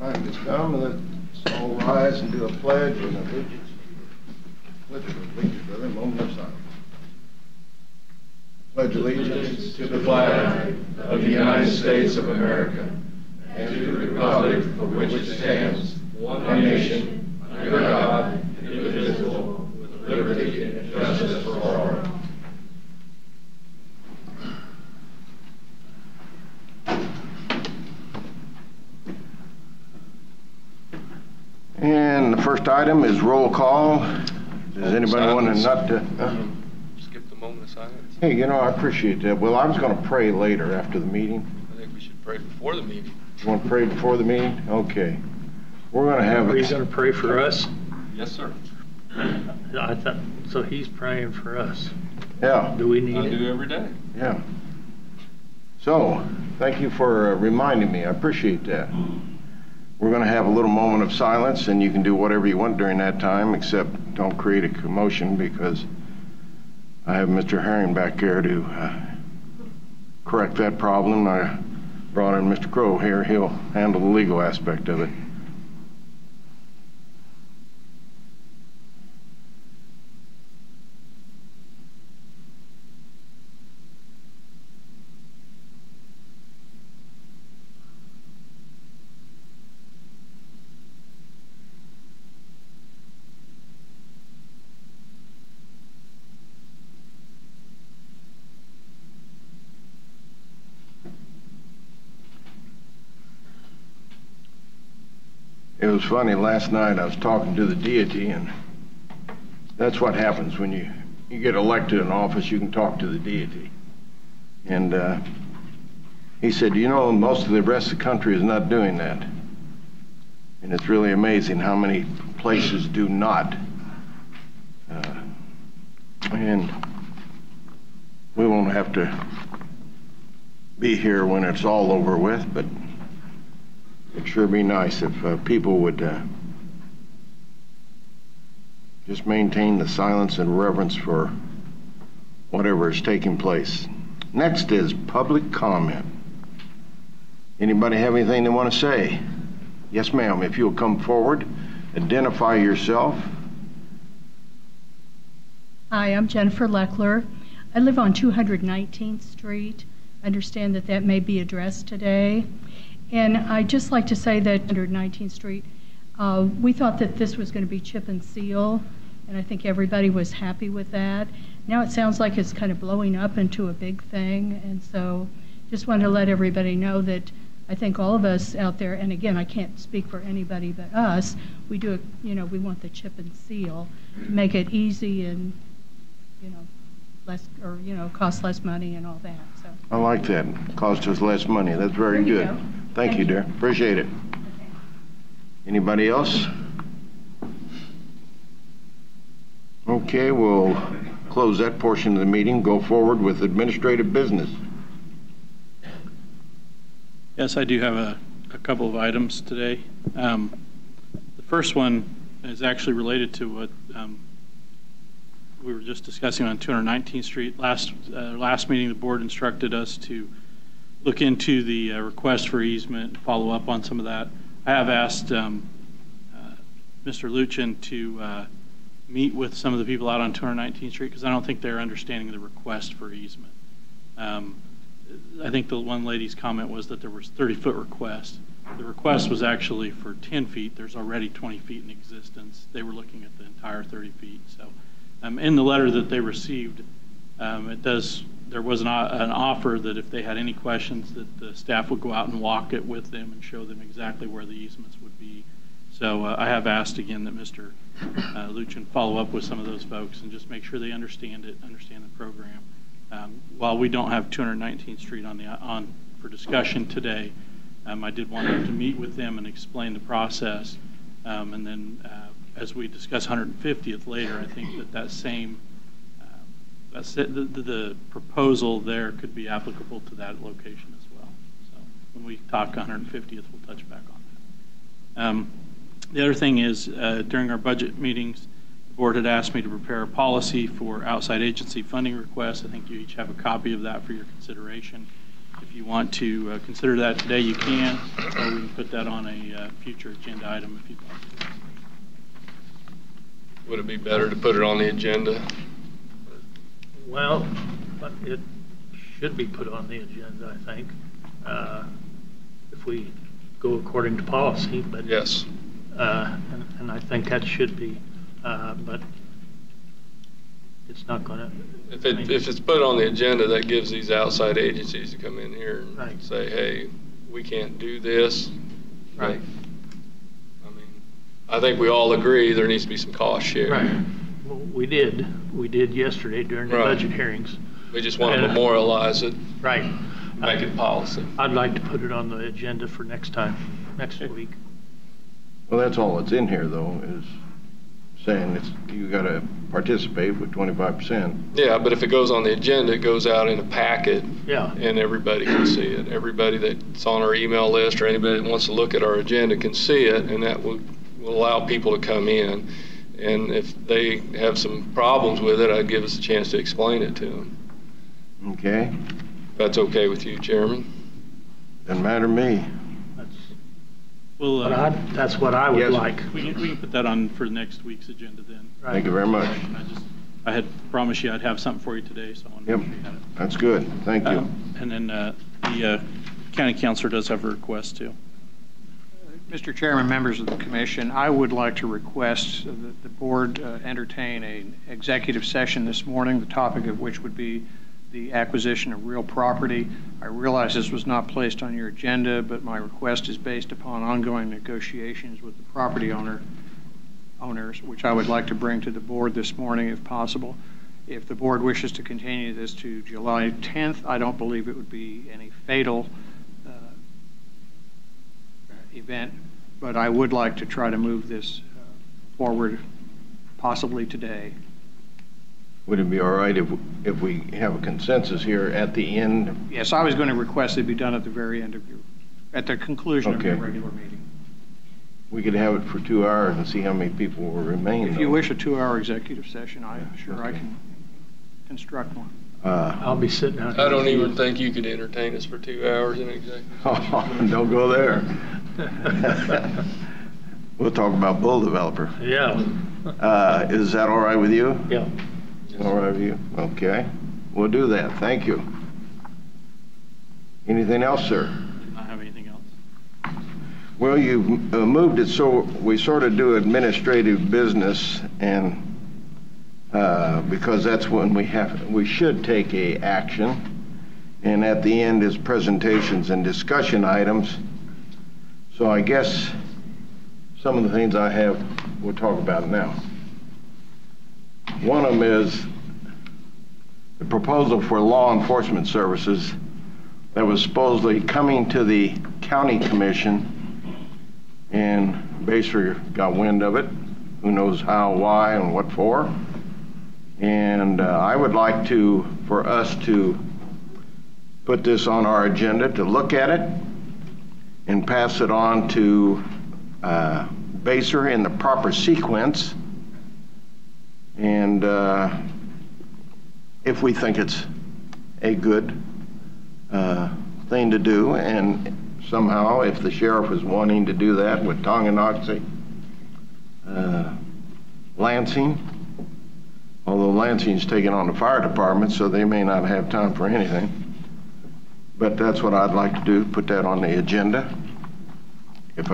Time has come, let's all rise and do a pledge and allegiance. Pledge of allegiance, brother, moment of silence. Pledge allegiance to the flag of the United States of America and to the republic for which it stands, one nation, under God, indivisible, with liberty and justice for all. And the first item is roll call. Does anybody want to not skip the moment of silence? Hey, you know, I appreciate that. Well, I was going to pray later after the meeting. I think we should pray before the meeting. You want to pray before the meeting? Okay. We're going to have Are you going to pray for us? Yes, sir. I thought, so he's praying for us. Yeah. Do we need I it? do every day. Yeah. So, thank you for reminding me. I appreciate that. We're going to have a little moment of silence, and you can do whatever you want during that time, except don't create a commotion, because I have Mr. Herring back there to correct that problem. I brought in Mr. Crow here. He'll handle the legal aspect of it. It was funny, last night I was talking to the deity, and that's what happens when you get elected in office. You can talk to the deity. And he said, you know, most of the rest of the country is not doing that. And it's really amazing how many places do not. And we won't have to be here when it's all over with, but it'd sure be nice if people would just maintain the silence and reverence for whatever is taking place. Next is public comment. Anybody have anything they want to say? Yes, ma'am. If you'll come forward, identify yourself. Hi, I'm Jennifer Leckler. I live on 219th Street. I understand that that may be addressed today. And I'd just like to say that 119th Street, we thought that this was going to be chip and seal, and I think everybody was happy with that. Now it sounds like it's kind of blowing up into a big thing, and so just wanted to let everybody know that I think all of us out there, and again, I can't speak for anybody but us, we do, you know, we want the chip and seal to make it easy and, you know, less, or, you know, cost less money and all that. So I like that. Cost us less money. That's very good. Go. Thank you, dear. Appreciate it. Anybody else? Okay, we'll close that portion of the meeting. Go forward with administrative business. Yes, I do have a couple of items today. The first one is actually related to what we were just discussing on 219th Street. Last meeting, the board instructed us to look into the request for easement, follow up on some of that. I have asked Mr. Luchin to meet with some of the people out on 219th Street because I don't think they're understanding the request for easement. I think the one lady's comment was that there was 30-foot request. The request was actually for 10 feet. There's already 20 feet in existence. They were looking at the entire 30 feet. So in the letter that they received, there was an offer that if they had any questions that the staff would go out and walk it with them and show them exactly where the easements would be. So I have asked again that Mr. Luchin follow up with some of those folks and just make sure they understand it, understand the program. While we don't have 219th Street on for discussion today, I did want to meet with them and explain the process. And then as we discuss 150th later, I think that same the proposal there could be applicable to that location as well. So when we talk 150th, we'll touch back on that. The other thing is during our budget meetings, the board had asked me to prepare a policy for outside agency funding requests. I think you each have a copy of that for your consideration. If you want to consider that today, you can, or we can put that on a future agenda item if you'd like to. Would it be better to put it on the agenda? Well, but it should be put on the agenda, I think, if we go according to policy, but. Yes. And I think that should be, but it's not gonna. If it's put on the agenda, that gives these outside agencies to come in here and Right. say, hey, we can't do this. Right. I mean, I think we all agree there needs to be some cost share. Right. Well, we did yesterday during the Right. budget hearings. We just want to And- memorialize it, Right. make it policy. I'd like to put it on the agenda for next week. Well, that's all that's in here, though, is saying you got to participate with 25%. Yeah, but if it goes on the agenda, it goes out in a packet Yeah. and everybody can see it. Everybody that's on our email list or anybody that wants to look at our agenda can see it, and that will allow people to come in. And if they have some problems with it, I'd give us a chance to explain it to them. Okay? If that's okay with you, Chairman? Doesn't matter to me. Well, That's what I would Yes. like. we can put that on for next week's agenda then. Thank you very much. I had promised you I'd have something for you today, so I wanted to Yep. make sure you had it. That's good. Thank you. And then the county councilor does have a request too. Mr. Chairman, members of the commission, I would like to request that the board entertain an executive session this morning, the topic of which would be the acquisition of real property. I realize this was not placed on your agenda, but my request is based upon ongoing negotiations with the property owners, which I would like to bring to the board this morning if possible. If the board wishes to continue this to July 10th, I don't believe it would be any fatal event, but I would like to try to move this forward possibly today. Would it be all right if we have a consensus here at the end? Yes, I was going to request it be done at the very end of at the conclusion of your Okay. regular meeting. We could have it for 2 hours and see how many people will remain. If you though. wish a 2-hour executive session, I'm sure I Okay. can construct one. I'll be sitting out here. I don't even think you could entertain us for 2 hours in executive. Don't go there. We'll talk about bull developer. Yeah. Is that all right with you? Yeah. All right with you? Okay. We'll do that. Thank you. Anything else, sir? Not have anything else? Well, you've moved it so we sort of do administrative business, and because that's when we should take a action, and at the end is presentations and discussion items. So I guess some of the things I have, we'll talk about now. One of them is the proposal for law enforcement services that was supposedly coming to the county commission, and Baser got wind of it. Who knows how, why, and what for. And I would like for us to put this on our agenda to look at it and pass it on to Baser in the proper sequence. And if we think it's a good thing to do, and somehow if the sheriff is wanting to do that with Tonganoxie, Lansing, although Lansing's taking on the fire department, so they may not have time for anything. But that's what I'd like to do, put that on the agenda, if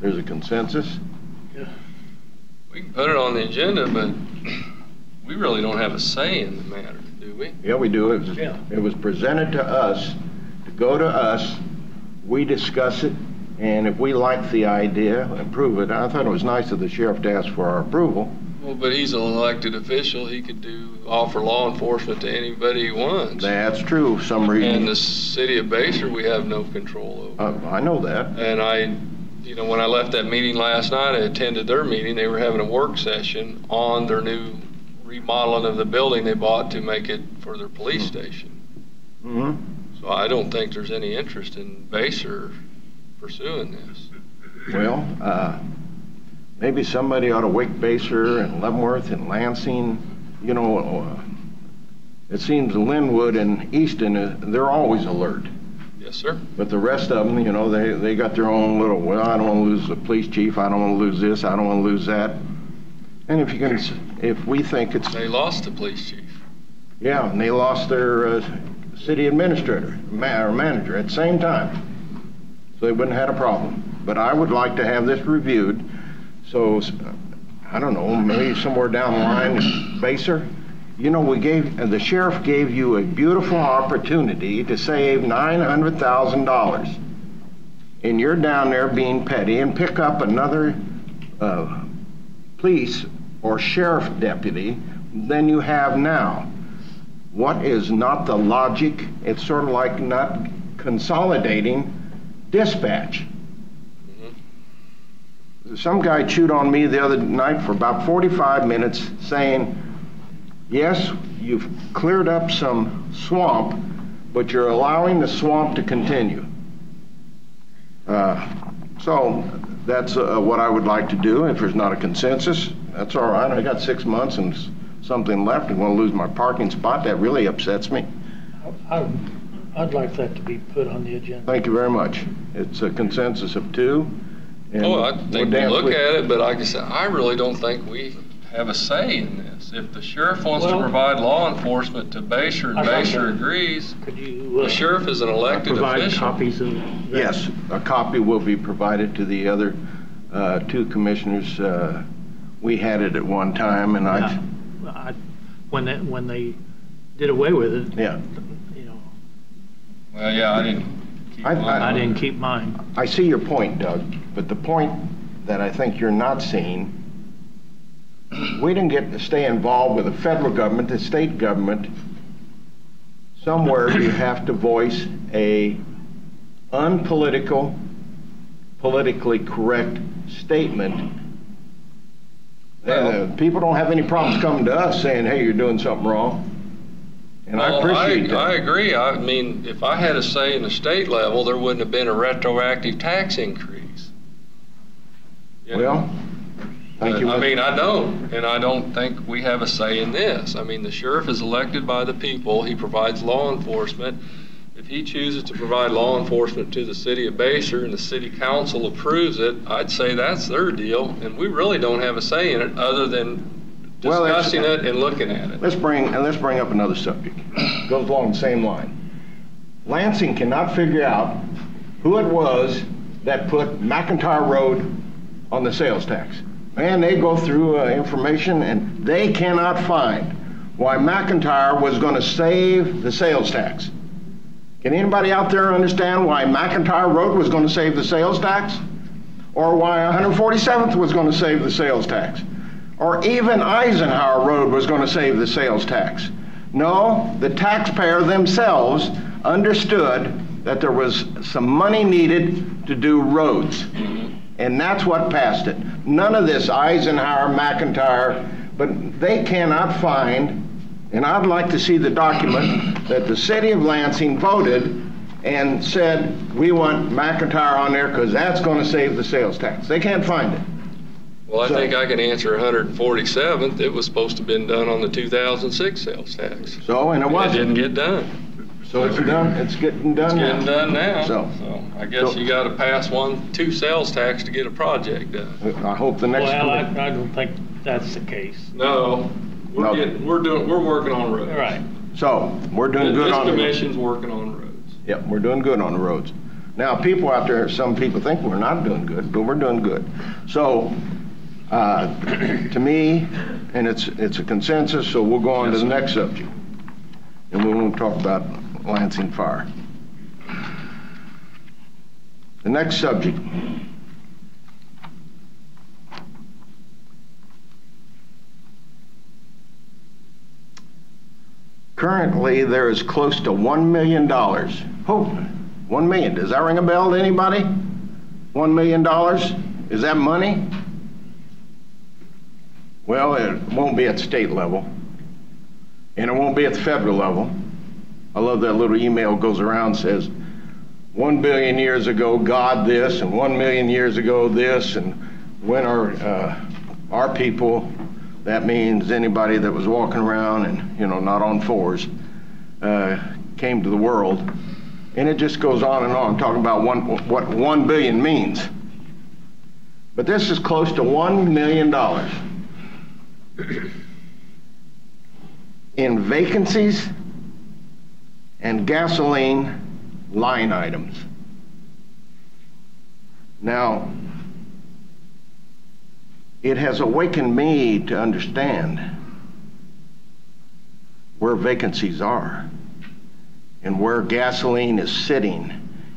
there's a consensus. We can put it on the agenda, but we really don't have a say in the matter, do we? Yeah, we do. Yeah. It was presented to us, to go to us, we discuss it, and if we like the idea, approve it. I thought it was nice of the sheriff to ask for our approval. Well, but he's an elected official. He could offer law enforcement to anybody he wants. That's true, some reason. And the city of Baser, we have no control over. I know that. And when I left that meeting last night, I attended their meeting. They were having a work session on their new remodeling of the building they bought to make it for their police station. Mm-hmm. So I don't think there's any interest in Baser pursuing this. Well, maybe somebody ought to wake Baser and Leavenworth and Lansing. You know, it seems Linwood and Easton, they're always alert. Yes, sir. But the rest of them, you know, they got their own little, well, I don't want to lose the police chief, I don't want to lose this, I don't want to lose that. And if we think it's... They lost the police chief. Yeah, and they lost their city administrator, or manager at the same time. So they wouldn't have had a problem. But I would like to have this reviewed, so, I don't know, maybe somewhere down the line, Baser, you know, the sheriff gave you a beautiful opportunity to save $900,000. And you're down there being petty and pick up another police or sheriff deputy than you have now. What is not the logic? It's sort of like not consolidating dispatch. Some guy chewed on me the other night for about 45 minutes saying, yes, you've cleared up some swamp, but you're allowing the swamp to continue. So that's what I would like to do. If there's not a consensus, that's all right. I got 6 months and something left. I'm going to lose my parking spot. That really upsets me. I'd like that to be put on the agenda. Thank you very much. It's a consensus of 2. And Oh, I think we look at it, but like I said, I really don't think we have a say in this. If the sheriff wants to provide law enforcement to Basher and Basher agrees, Could you the sheriff is an elected provide official. copies of that? yes, a copy will be provided to the other 2 commissioners. We had it at one time, and When they did away with it, yeah. you know, Well, yeah, I didn't keep mine. I didn't keep mine. I see your point, Doug, but the point that I think you're not seeing, we didn't get to stay involved with the federal government, the state government. Somewhere you have to voice a unpolitical, politically correct statement. People don't have any problems coming to us saying, hey, you're doing something wrong. And I appreciate that. I agree. I mean, if I had a say in the state level, there wouldn't have been a retroactive tax increase. You know? Well, thank you. I mean, I don't, and I don't think we have a say in this. I mean, the sheriff is elected by the people. He provides law enforcement. If he chooses to provide law enforcement to the city of Basher and the city council approves it, I'd say that's their deal, and we really don't have a say in it other than discussing it and looking at it. Let's bring up another subject. Goes along the same line. Lansing cannot figure out who it was that put McIntyre Road on the sales tax. Man, they go through information and they cannot find why McIntyre was going to save the sales tax. Can anybody out there understand why McIntyre Road was going to save the sales tax? Or why 147th was going to save the sales tax? Or even Eisenhower Road was going to save the sales tax? No, the taxpayer themselves understood that there was some money needed to do roads. And that's what passed it. None of this Eisenhower, McIntyre, but they cannot find, and I'd like to see the document that the city of Lansing voted and said, we want McIntyre on there because that's going to save the sales tax. They can't find it. Well, I think I can answer 147th. It was supposed to have been done on the 2006 sales tax. So, and it wasn't. It didn't get done. So it's done. It's getting done now. It's getting done now. So I guess you got to pass 2 sales tax to get a project done. I hope the next. Well, I don't think that's the case. No, we're working on roads. All right. So we're doing good on the roads. This commission's working on roads. Yep, we're doing good on the roads. Now, people out there, some people think we're not doing good, but we're doing good. So, to me, and it's a consensus, so we'll go on to the next subject. And we won't talk about Lansing Fire. The next subject. Currently, there is close to $1 million. Oh, 1 million. Does that ring a bell to anybody? $1 million? Is that money? Well, it won't be at state level, and it won't be at the federal level. I love that little email goes around says, 1 billion years ago, God this, and 1 million years ago this, and when our people, that means anybody that was walking around and, not on 4s, came to the world. And it just goes on and on, talking about what 1 billion means. But this is close to $1 million in vacancies and gasoline line items. Now, it has awakened me to understand where vacancies are and where gasoline is sitting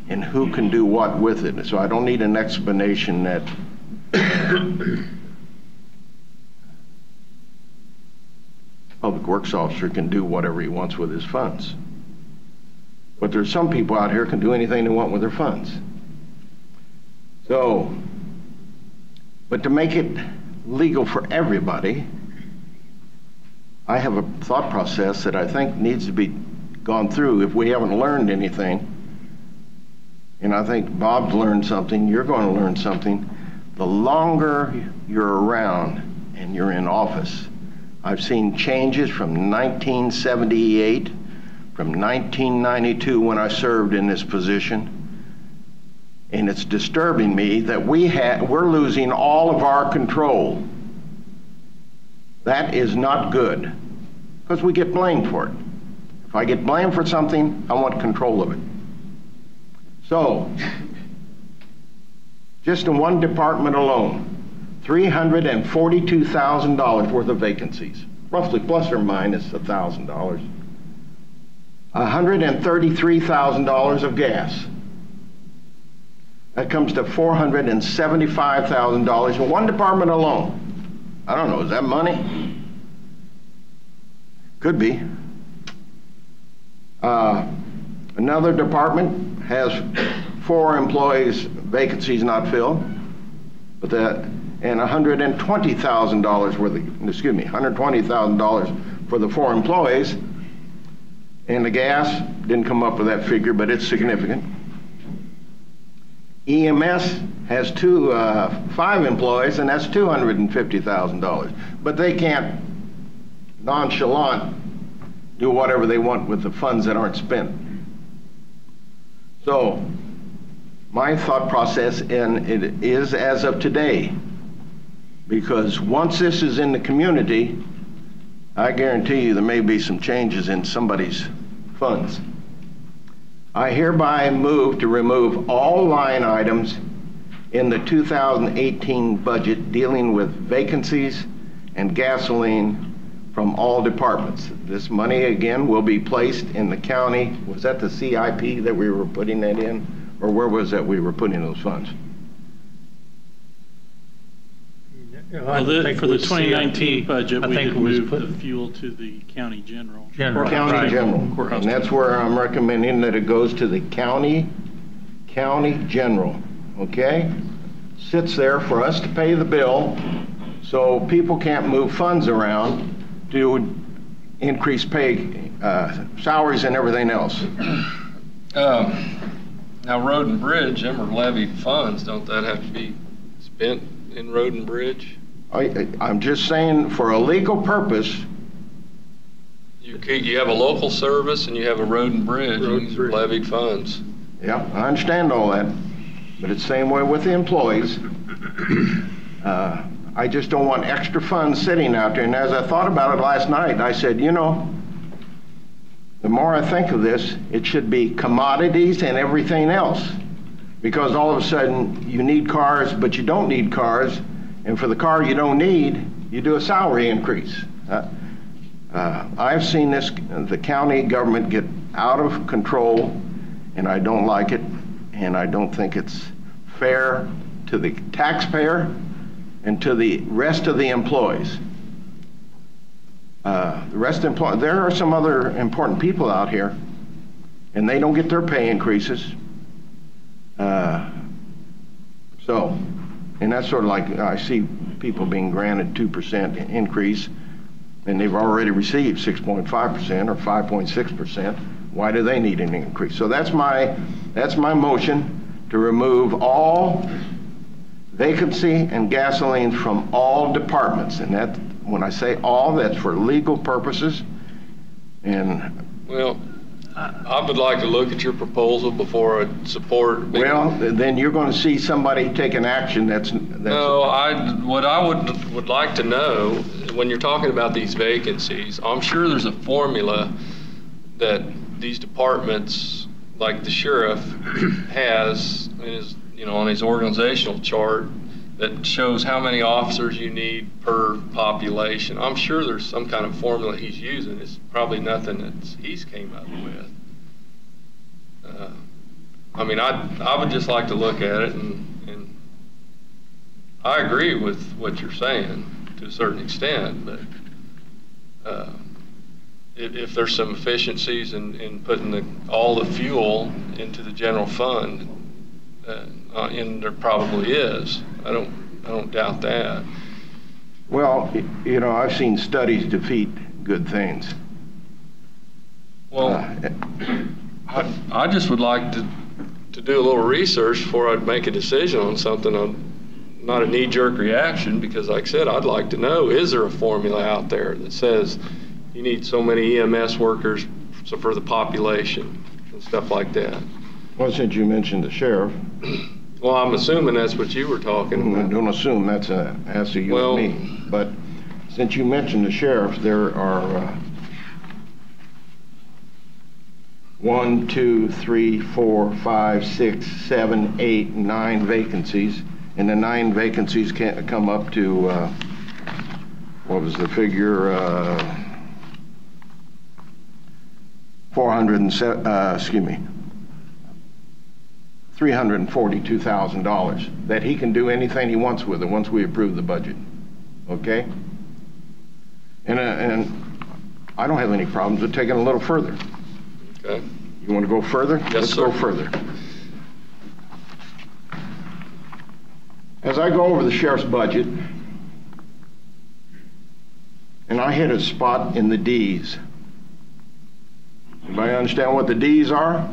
and who can do what with it. So I don't need an explanation that public works officer can do whatever he wants with his funds. But there's some people out here can do anything they want with their funds. So, but to make it legal for everybody, I have a thought process that I think needs to be gone through if we haven't learned anything. And I think Bob's learned something, you're going to learn something. The longer you're around and you're in office, I've seen changes from 1978, from 1992 when I served in this position, and it's disturbing me that we're losing all of our control. That is not good, because we get blamed for it. If I get blamed for something, I want control of it. So, just in one department alone, $342,000 worth of vacancies, roughly plus or minus $1,000. $133,000 of gas. That comes to $475,000 in one department alone. I don't know, is that money? Could be. Another department has 4 employees, vacancies not filled, but and $120,000 worth of, $120,000 for the 4 employees, and the gas didn't come up with that figure, but it's significant. EMS has 5 employees, and that's $250,000, but they can't nonchalant do whatever they want with the funds that aren't spent. So my thought process, and it is as of today, because once this is in the community, I guarantee you there may be some changes in somebody's funds. I hereby move to remove all line items in the 2018 budget dealing with vacancies and gasoline from all departments. This money, again, will be placed in the county. Was that the CIP that we were putting that in? Or where was that we were putting those funds? Well, for the 2019 budget, we did move the fuel to the county general. County general. And that's where I'm recommending that it goes to the county general, okay? Sits there for us to pay the bill, so people can't move funds around to increase pay, salaries and everything else. Now, road and bridge, them are levied funds. Don't that have to be spent in road and bridge? I'm just saying, for a legal purpose. You have a local service and you have a road and bridge, levied funds. Yeah, I understand all that, but it's the same way with the employees. I just don't want extra funds sitting out there. And as I thought about it last night, I said, you know, the more I think of this, it should be commodities and everything else. Because all of a sudden, you need cars, but you don't need cars. And for the car you don't need, you do a salary increase. I've seen the county government get out of control, and I don't like it. And I don't think it's fair to the taxpayer and to the rest of the employees. There are some other important people out here, and they don't get their pay increases. And that's sort of like, I see people being granted 2% increase, and they've already received 6.5% or 5.6%. Why do they need an increase? So that's my motion, to remove all vacancy and gasoline from all departments. And that, when I say all, that's for legal purposes. And well, I would like to look at your proposal before I support. Well, then you're going to see somebody taking action that's No, what I would like to know, when you're talking about these vacancies, I'm sure there's a formula that these departments, like the sheriff, has in his, on his organizational chart that shows how many officers you need per population. I'm sure there's some kind of formula he's using. It's probably nothing that he's came up with. I mean, I would just like to look at it, and I agree with what you're saying to a certain extent, but if there's some efficiencies in putting all the fuel into the general fund, and there probably is. I don't doubt that. Well, I've seen studies defeat good things. Well, I just would like to do a little research before I'd make a decision on something. Not a knee-jerk reaction, because like I said, I'd like to know, is there a formula out there that says you need so many EMS workers for the population and stuff like that? Well, since you mentioned the sheriff. Well, I'm assuming that's what you were talking about. Don't assume that's to you and me. But since you mentioned the sheriff, there are 1, 2, 3, 4, 5, 6, 7, 8, 9 vacancies, and the 9 vacancies can't come up to what was the figure? $342,000 that he can do anything he wants with it once we approve the budget. Okay? And I don't have any problems with taking it a little further. Okay. You want to go further? Yes, Let's sir. go further. As I go over the sheriff's budget, and I hit a spot in the D's. Anybody understand what the D's are?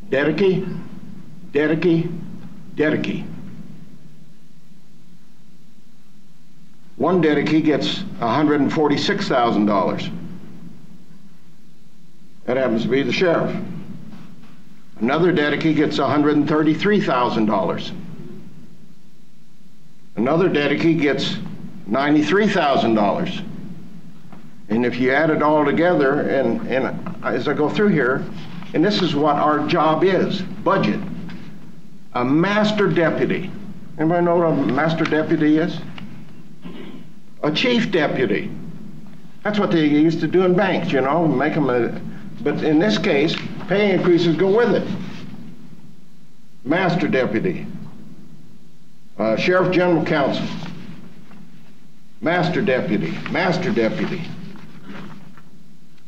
Dedicate, dedicate, dedicate. One dedicate gets $146,000. That happens to be the sheriff. Another dedicate gets $133,000. Another dedicate gets $93,000. And if you add it all together, and as I go through here, and this is what our job is, budget. A master deputy. Anybody know what a master deputy is? A chief deputy. That's what they used to do in banks, make them but in this case, pay increases go with it. Master deputy. Sheriff General Counsel. Master deputy, master deputy.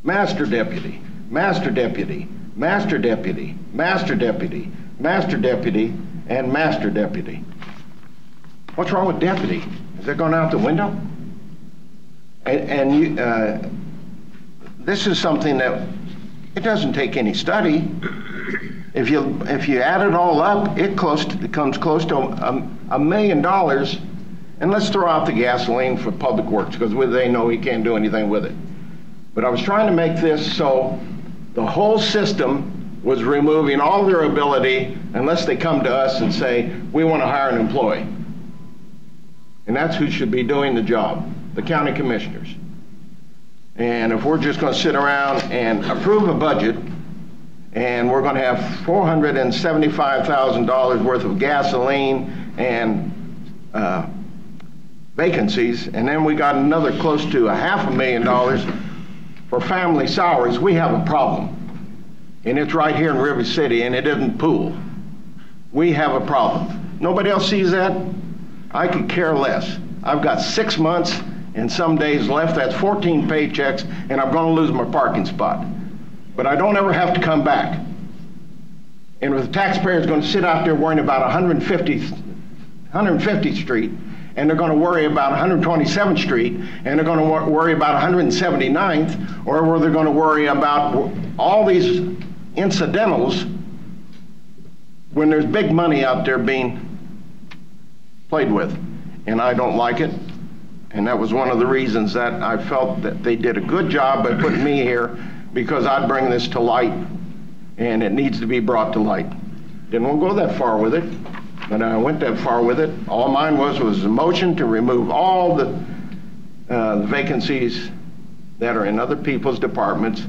Master deputy, master deputy, master deputy, master deputy, master deputy, and master deputy. What's wrong with deputy? Is it going out the window? And this is something that it doesn't take any study. If you add it all up, it comes close to $1 million. And let's throw out the gasoline for public works, because they know he can't do anything with it. But I was trying to make this so the whole system was removing all their ability unless they come to us and say, we want to hire an employee. And that's who should be doing the job, the county commissioners. And if we're just going to sit around and approve a budget, and we're going to have $475,000 worth of gasoline and vacancies, and then we got another close to $500,000 for family salaries, we have a problem. And it's right here in River City, and it isn't Pool. We have a problem. Nobody else sees that? I could care less. I've got 6 months and some days left. That's 14 paychecks, and I'm going to lose my parking spot. But I don't ever have to come back. And if the taxpayer's going to sit out there worrying about 150th Street, and they're going to worry about 127th Street, and they're going to worry about 179th, or they're going to worry about all these incidentals when there's big money out there being played with. And I don't like it. And that was one of the reasons that I felt that they did a good job by putting me here because I'd bring this to light, and it needs to be brought to light. Didn't want to go that far with it, but I went that far with it. All mine was a motion to remove all the vacancies that are in other people's departments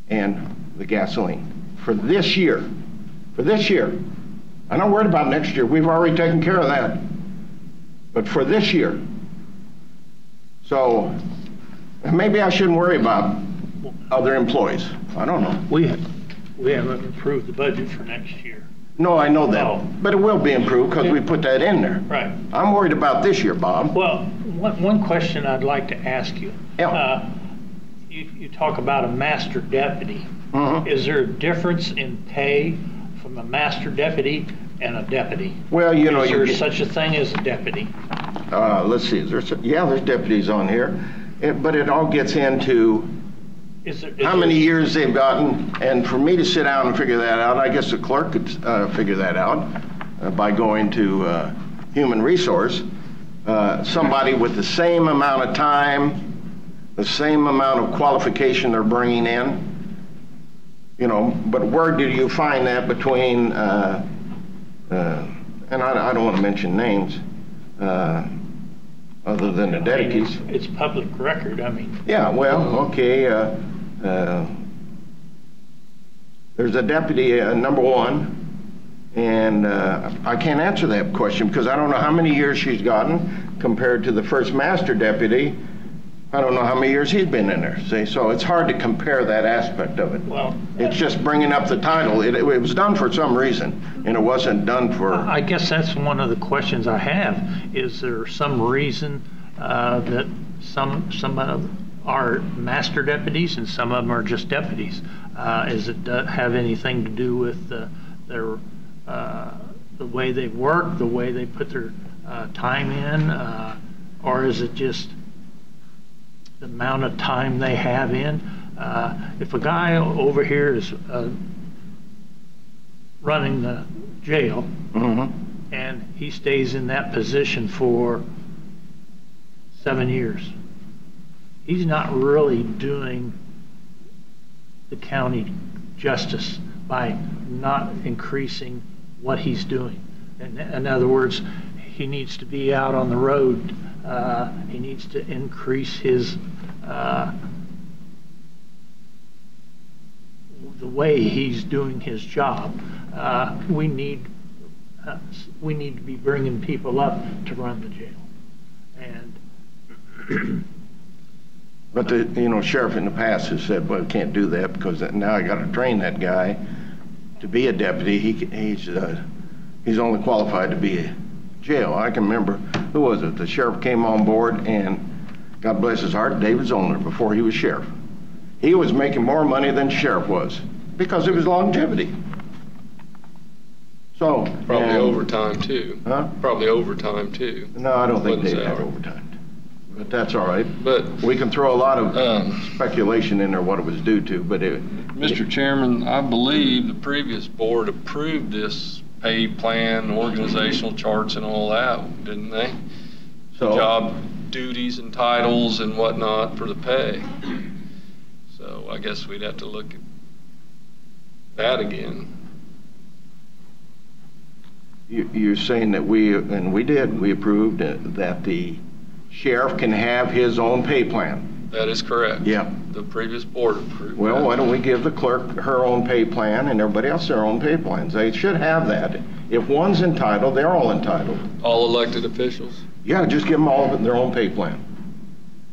and the gasoline for this year. For this year. I'm not worried about next year. We've already taken care of that. But for this year. So maybe I shouldn't worry about other employees. I don't know. We haven't approved the budget for next year. No, I know that. Oh. But it will be improved because we put that in there. Right. I'm worried about this year, Bob. Well, one question I'd like to ask you. Yeah. You talk about a master deputy. Mhm. Is there a difference in pay from a master deputy and a deputy? Well, you know, is there you such a thing as a deputy? let's see. There's deputies on here, but it all gets into Is how many years they've gotten, and for me to sit down and figure that out, I guess the clerk could figure that out by going to human resource. Somebody with the same amount of time, the same amount of qualification they're bringing in, you know, but where do you find that between, and I don't want to mention names, other than the deputies. It's public record, I mean. Yeah, well, okay, there's a deputy, number one, and I can't answer that question because I don't know how many years she's gotten compared to the first master deputy. I don't know how many years he's been in there, see? So it's hard to compare that aspect of it. Well, it's just bringing up the title. It was done for some reason, and it wasn't done for... I guess that's one of the questions I have. Is there some reason that some of are master deputies and some of them are just deputies? Is it have anything to do with their the way they work, the way they put their time in, or is it just the amount of time they have in? If a guy over here is running the jail, and he stays in that position for 7 years, he's not really doing the county justice by not increasing what he's doing. In other words, he needs to be out on the road. He needs to increase his the way he's doing his job. We need to be bringing people up to run the jail, and But the sheriff in the past has said, well, can't do that because now I got to train that guy to be a deputy. He's only qualified to be a jail. I can remember, who was it? The sheriff came on board, and God bless his heart, David Zollner, before he was sheriff. He was making more money than the sheriff was because of his longevity. So Probably overtime too. Huh? Probably overtime too. No, I don't think Wasn't David had salary. overtime. But that's all right. But We can throw a lot of speculation in there what it was due to, but Mr. Chairman, I believe the previous board approved this pay plan, organizational charts and all that, didn't they? so Job duties and titles and whatnot for the pay. So I guess we'd have to look at that again. you're saying that we approved that the sheriff can have his own pay plan. That is correct. Yeah. The previous board approved Well, that. why don't we give the clerk her own pay plan and everybody else their own pay plans? They should have that. If one's entitled, they're all entitled. All elected officials? Yeah, just give them all of it their own pay plan.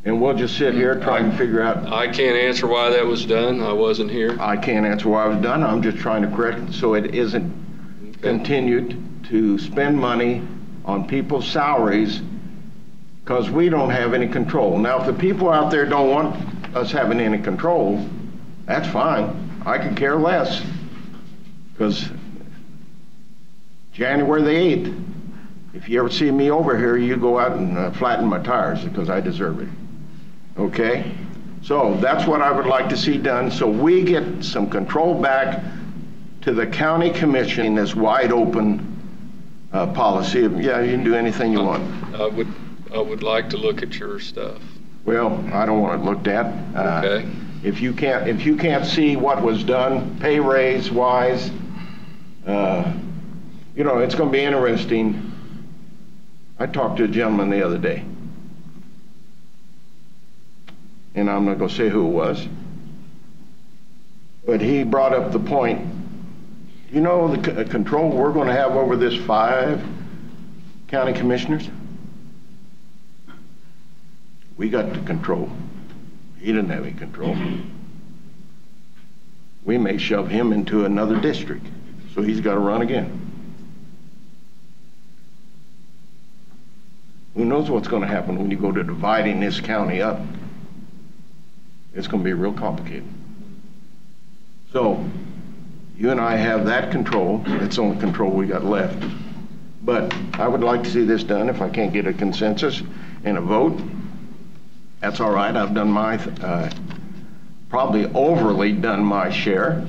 And we'll just sit here trying to figure out. I can't answer why that was done. I wasn't here. I can't answer why it was done. I'm just trying to correct it so it isn't continued to spend money on people's salaries because we don't have any control. Now, if the people out there don't want us having any control, that's fine. I could care less. Because January the 8th, if you ever see me over here, you go out and flatten my tires because I deserve it. Okay? So that's what I would like to see done so we get some control back to the county commission in this wide open policy of, yeah, you can do anything you want. I would like to look at your stuff. Well, I don't want it looked at. Okay. if you can't see what was done, pay raise wise, you know, it's going to be interesting. I talked to a gentleman the other day, and I'm not going to say who it was, but he brought up the point, you know, the control we're going to have over this 5 county commissioners? We got the control. He didn't have any control. We may shove him into another district, so he's got to run again. Who knows what's going to happen when you go to dividing this county up? It's going to be real complicated. So, you and I have that control. It's the only control we got left. But I would like to see this done. If I can't get a consensus and a vote, that's all right. I've done my, probably overly done my share.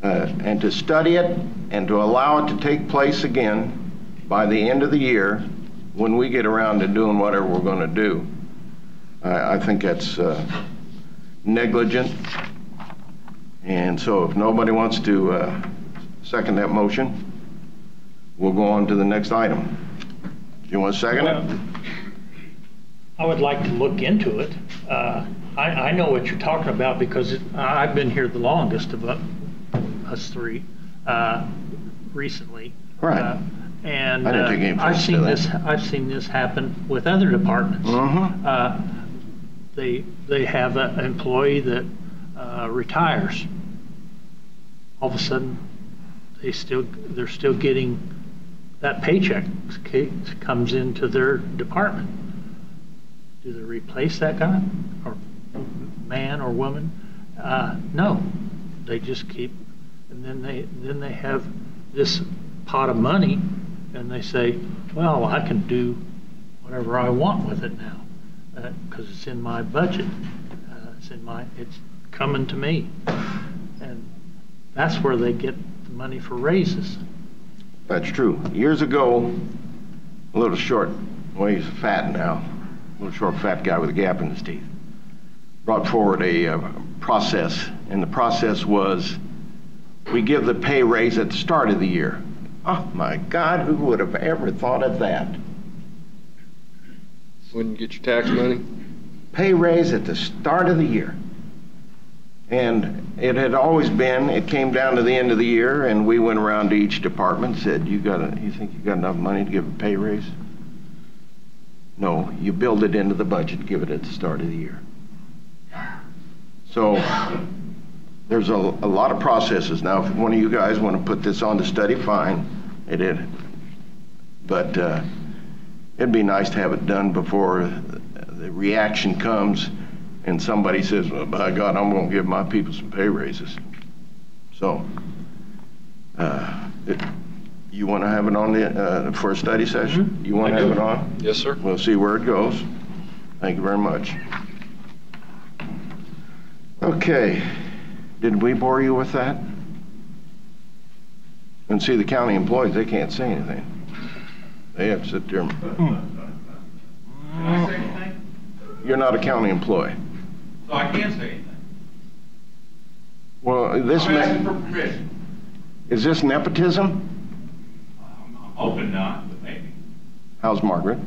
And to study it and to allow it to take place again by the end of the year when we get around to doing whatever we're going to do, I think that's negligent. And so if nobody wants to second that motion, we'll go on to the next item. Do you want to second it? I would like to look into it. I know what you're talking about because I've been here the longest of us 3 recently. Right. And I didn't take any I've offense to that. I've seen this happen with other departments. They have an employee that retires. All of a sudden, they're still getting that paycheck comes into their department. Do they replace that guy, or man or woman? No, they just keep, and then they have this pot of money, and they say, well, I can do whatever I want with it now because it's in my budget. It's coming to me, and that's where they get the money for raises. That's true. Years ago, a little short, well, he's fat now, a little short fat guy with a gap in his teeth, brought forward a process, and the process was we give the pay raise at the start of the year. Oh my God, who would have ever thought of that? When you get your tax money? Pay raise at the start of the year. And it had always been, it came down to the end of the year, and we went around to each department and said, you think you got enough money to give a pay raise? No, you build it into the budget, give it at the start of the year. So there's a lot of processes. Now, if one of you guys want to put this on to study, fine, it is. But it'd be nice to have it done before the reaction comes and somebody says, well, by God, I'm going to give my people some pay raises. So, you want to have it on for a study session? Mm-hmm. You want to have it on? Yes, sir. We'll see where it goes. Thank you very much. Okay. Did we bore you with that? And see, the county employees, they can't say anything. They have to sit there. Can I say anything? You're not a county employee. So I can't say anything. Well, this I'm asking for permission. is this nepotism? I'm hoping not, but maybe. How's Margaret?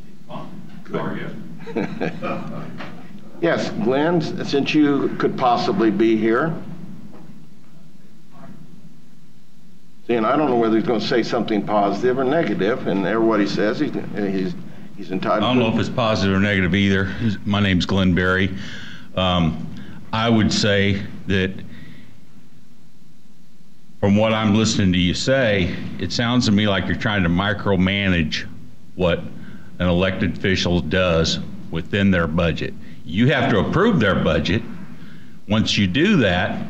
She's fine. So are you? Yes, Glenn, since you could possibly be here. See, and I don't know whether he's going to say something positive or negative, and everybody says he's entitled to. I don't know if it's positive or negative either. My name's Glenn Berry. I would say that from what I'm listening to you say, it sounds to me like you're trying to micromanage what an elected official does within their budget. You have to approve their budget. Once you do that,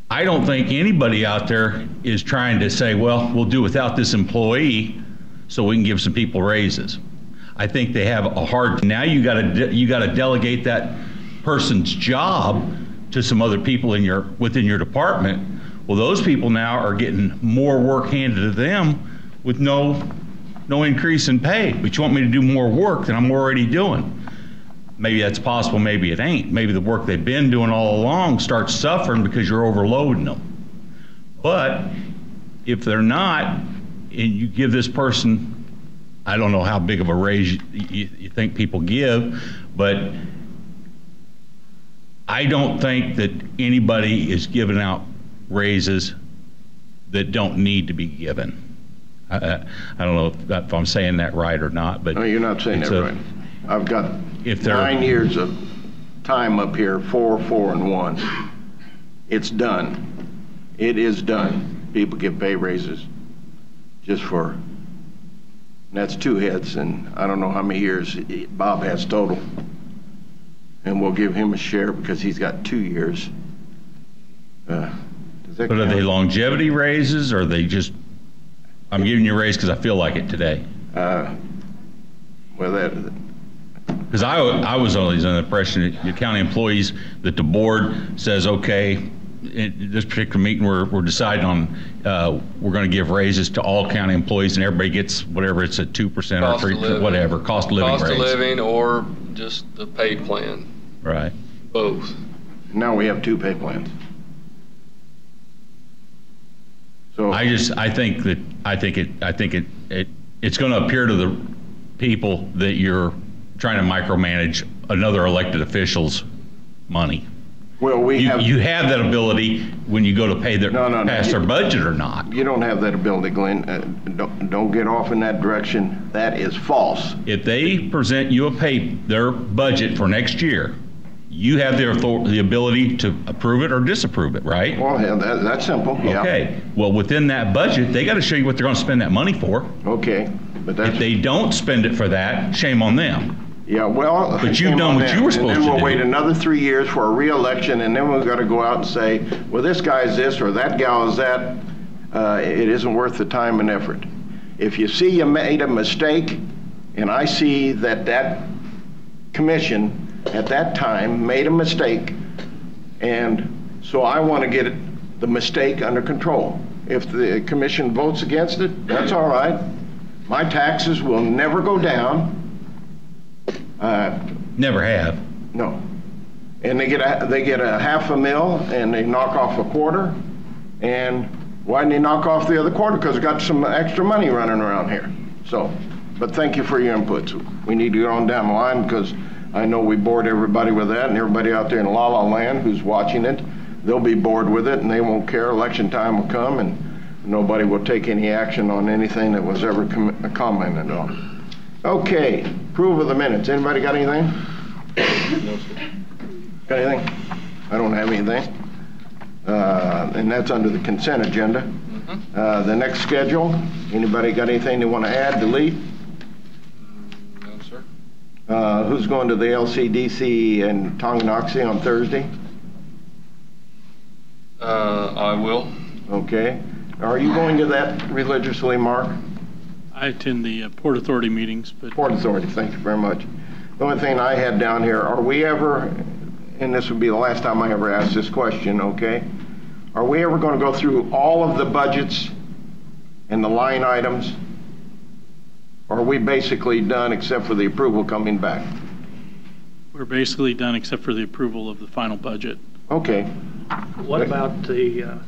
I don't think anybody out there is trying to say, well, we'll do without this employee so we can give some people raises. I think they have a hard, now you gotta delegate that person's job to some other people within your department. Well, those people now are getting more work handed to them with no increase in pay, but you want me to do more work than I'm already doing. maybe that's possible, maybe it ain't. Maybe the work they've been doing all along starts suffering because you're overloading them. But if they're not, and you give this person, I don't know how big of a raise you think people give, but I don't think that anybody is giving out raises that don't need to be given. I don't know if I'm saying that right or not, but No, you're not saying that right. I've got if they're 9 years of time up here, 4, 4, and 1. It's done. It is done. People get pay raises just for, and that's 2 heads, and I don't know how many years Bob has total. And we'll give him a share because he's got 2 years. Does that But are they count? longevity raises, or are they just, I'm giving you a raise because I feel like it today? Well, that, Because I was always under the impression that your county employees, that the board says, okay, in this particular meeting, we're deciding on, we're going to give raises to all county employees, and everybody gets whatever, it's a 2% or Cost of 3%, living. whatever, cost of living Cost raise. of living or just the pay plan, Right. both. now we have 2 pay plans. So I think it's going to appear to the people that you're trying to micromanage another elected official's money. well, we have. You have that ability when you go to pay their, No. pass their budget or not. You don't have that ability, Glenn. Don't get off in that direction. That is false. If they present you their budget for next year, you have the ability to approve it or disapprove it, right? Well, yeah, that's simple. Yeah. Okay. Well, within that budget, they got to show you what they're going to spend that money for. Okay, but that's. If they don't spend it for that, shame on them. Yeah, well. But you've done what you were supposed to And then we'll do. wait another 3 years for a re-election, and then we've got to go out and say, well, this guy's this or that gal is that. It isn't worth the time and effort. If you see you made a mistake, and I see that commission at that time made a mistake, and so I want to get the mistake under control. If the commission votes against it, that's all right. My taxes will never go down. Never have. No. And they get a $500,000 and they knock off a quarter. And why didn't they knock off the other quarter? Because we got some extra money running around here. So, but thank you for your inputs. We need to get on down the line because I know we bored everybody with that, and everybody out there in La La Land who's watching it, they'll be bored with it and they won't care. Election time will come and nobody will take any action on anything that was ever commented on. Okay, approval of the minutes. Anybody got anything? No, sir. Got anything? I don't have anything. And that's under the consent agenda. The next schedule, anybody got anything they want to add, delete? No, sir. Who's going to the LCDC in Tonganoxie on Thursday? I will. Okay. Are you going to that religiously, Mark? I attend the Port Authority meetings, but Port Authority, thank you very much. The only thing I had down here, are we ever, and this would be the last time I ever ask this question, okay? Are we ever going to go through all of the budgets and the line items? Or are we basically done except for the approval coming back? we're basically done except for the approval of the final budget. Okay. What about the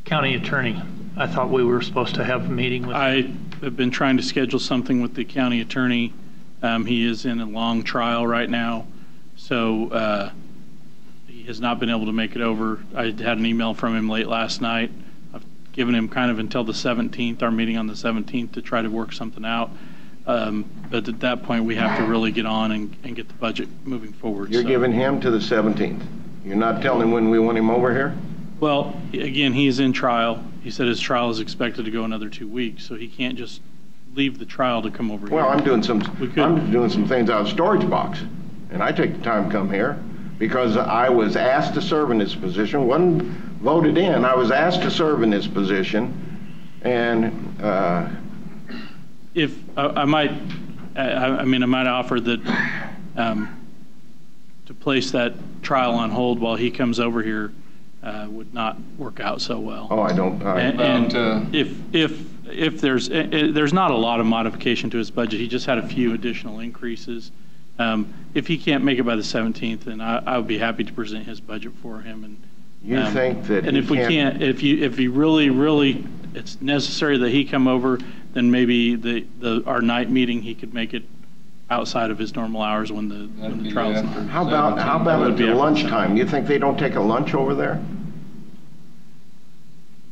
county attorney? I thought we were supposed to have a meeting with. I have been trying to schedule something with the county attorney. He is in a long trial right now, so he has not been able to make it over. I had an email from him late last night. I've given him kind of until the 17th, our meeting on the 17th, to try to work something out. But at that point, we have to really get on and get the budget moving forward. You're So- giving him to the 17th. You're not telling him when we want him over here? Well, again, he's in trial. He said his trial is expected to go another 2 weeks, so he can't just leave the trial to come over here. Well, I'm doing We could. some things out of storage box, and I take the time to come here because I was asked to serve in this position, wasn't voted in. I was asked to serve in this position, and If, I might offer that, to place that trial on hold while he comes over here, would not work out so well. Oh, I don't, And if there's not a lot of modification to his budget, he just had a few additional increases. If he can't make it by the 17th, then I would be happy to present his budget for him. And you think that and if we can't, if he really, it's necessary that he come over, then maybe our night meeting, he could make it outside of his normal hours when the trial's not. How about at the lunchtime? You think they don't take a lunch over there?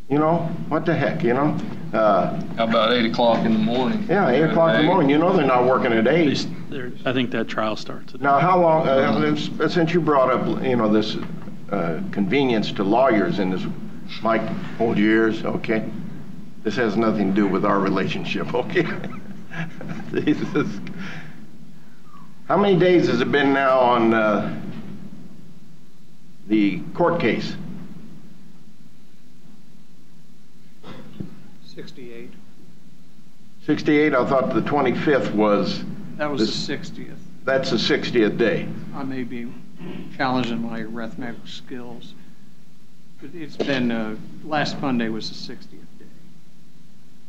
You know, what the heck, you know? How about 8 o'clock in the morning? Yeah, 8 o'clock in the morning. You know they're not working at 8. I think that trial starts at 8. Now, how long, since you brought up, you know, this convenience to lawyers in this, Mike, old years, okay? This has nothing to do with our relationship, okay? Jesus. How many days has it been now on the court case? 68. 68? I thought the 25th was... That was the 60th. That's the 60th day. I may be challenging my arithmetic skills. But it's been, last Monday was the 60th day.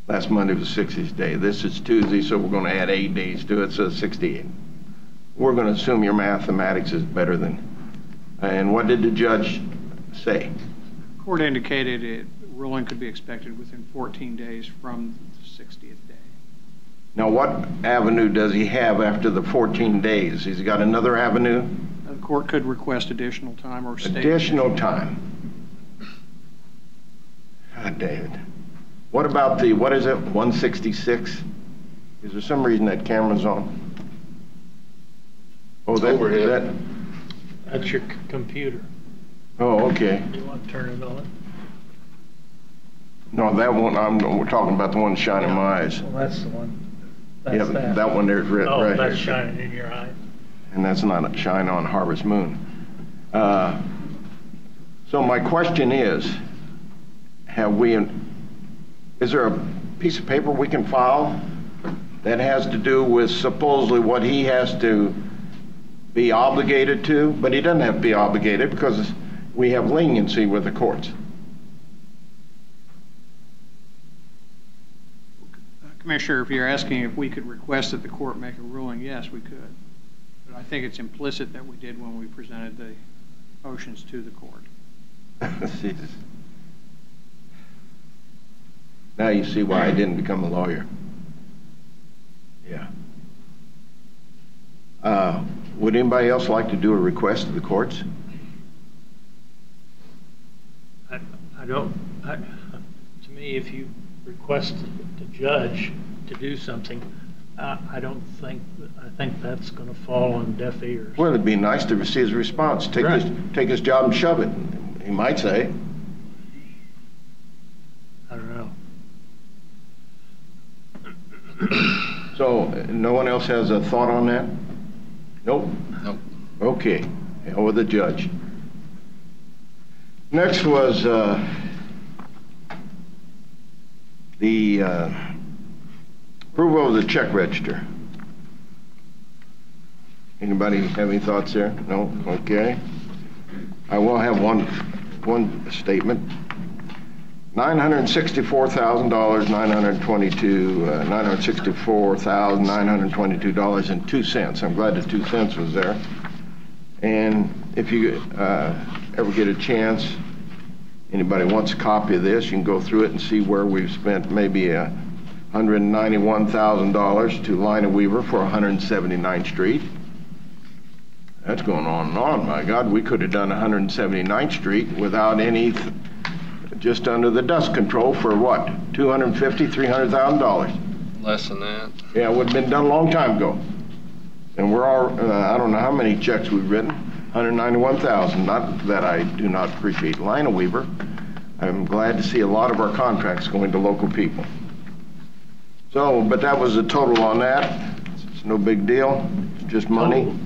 Last Monday was the 60th day. This is Tuesday, so we're going to add 8 days to it, so 68. We're going to assume your mathematics is better than... And what did the judge say? Court indicated ruling could be expected within 14 days from the 60th day. Now, what avenue does he have after the 14 days? Has he got another avenue? The court could request additional time or stay. Additional time. God, David. What about the, what is it, 166? Is there some reason that camera's on? Oh, Overhead. That's your computer. Oh, okay. You want to turn it on? No, that one, we're talking about the one shining in my eyes. Well, that's the one. Yeah, That's that one there's red, Oh, right that's here. shining in your eye. And that's not a shine on Harvest Moon. So my question is, is there a piece of paper we can file that has to do with supposedly what he has to be obligated to? But he doesn't have to be obligated because we have leniency with the courts. Commissioner, if you're asking if we could request that the court make a ruling, yes, we could. But I think it's implicit that we did when we presented the motions to the court. Jesus. Now you see why I didn't become a lawyer. Yeah. Would anybody else like to do a request to the courts? To me, if you request the judge to do something, I think that's going to fall on deaf ears. Well, it'd be nice to see his response. Take his job and shove it, he might say. I don't know. So, no one else has a thought on that? Nope? Nope. Okay, hell with the judge. Next was the approval of the check register. Anybody have any thoughts there? No? Okay. I will have one statement. $964,922.02. I'm glad the 2 cents was there. And if you ever get a chance, anybody wants a copy of this, you can go through it and see where we've spent maybe $191,000 to Lina Weaver for 179th Street. That's going on and on. My God, we could have done 179th Street without any, just under the dust control for what? $250,000, $300,000. Less than that. Yeah, it would have been done a long time ago. And we're all, I don't know how many checks we've written, 191,000. Not that I do not appreciate Lina Weaver. I'm glad to see a lot of our contracts going to local people. So, but that was the total on that. It's no big deal, it's just money.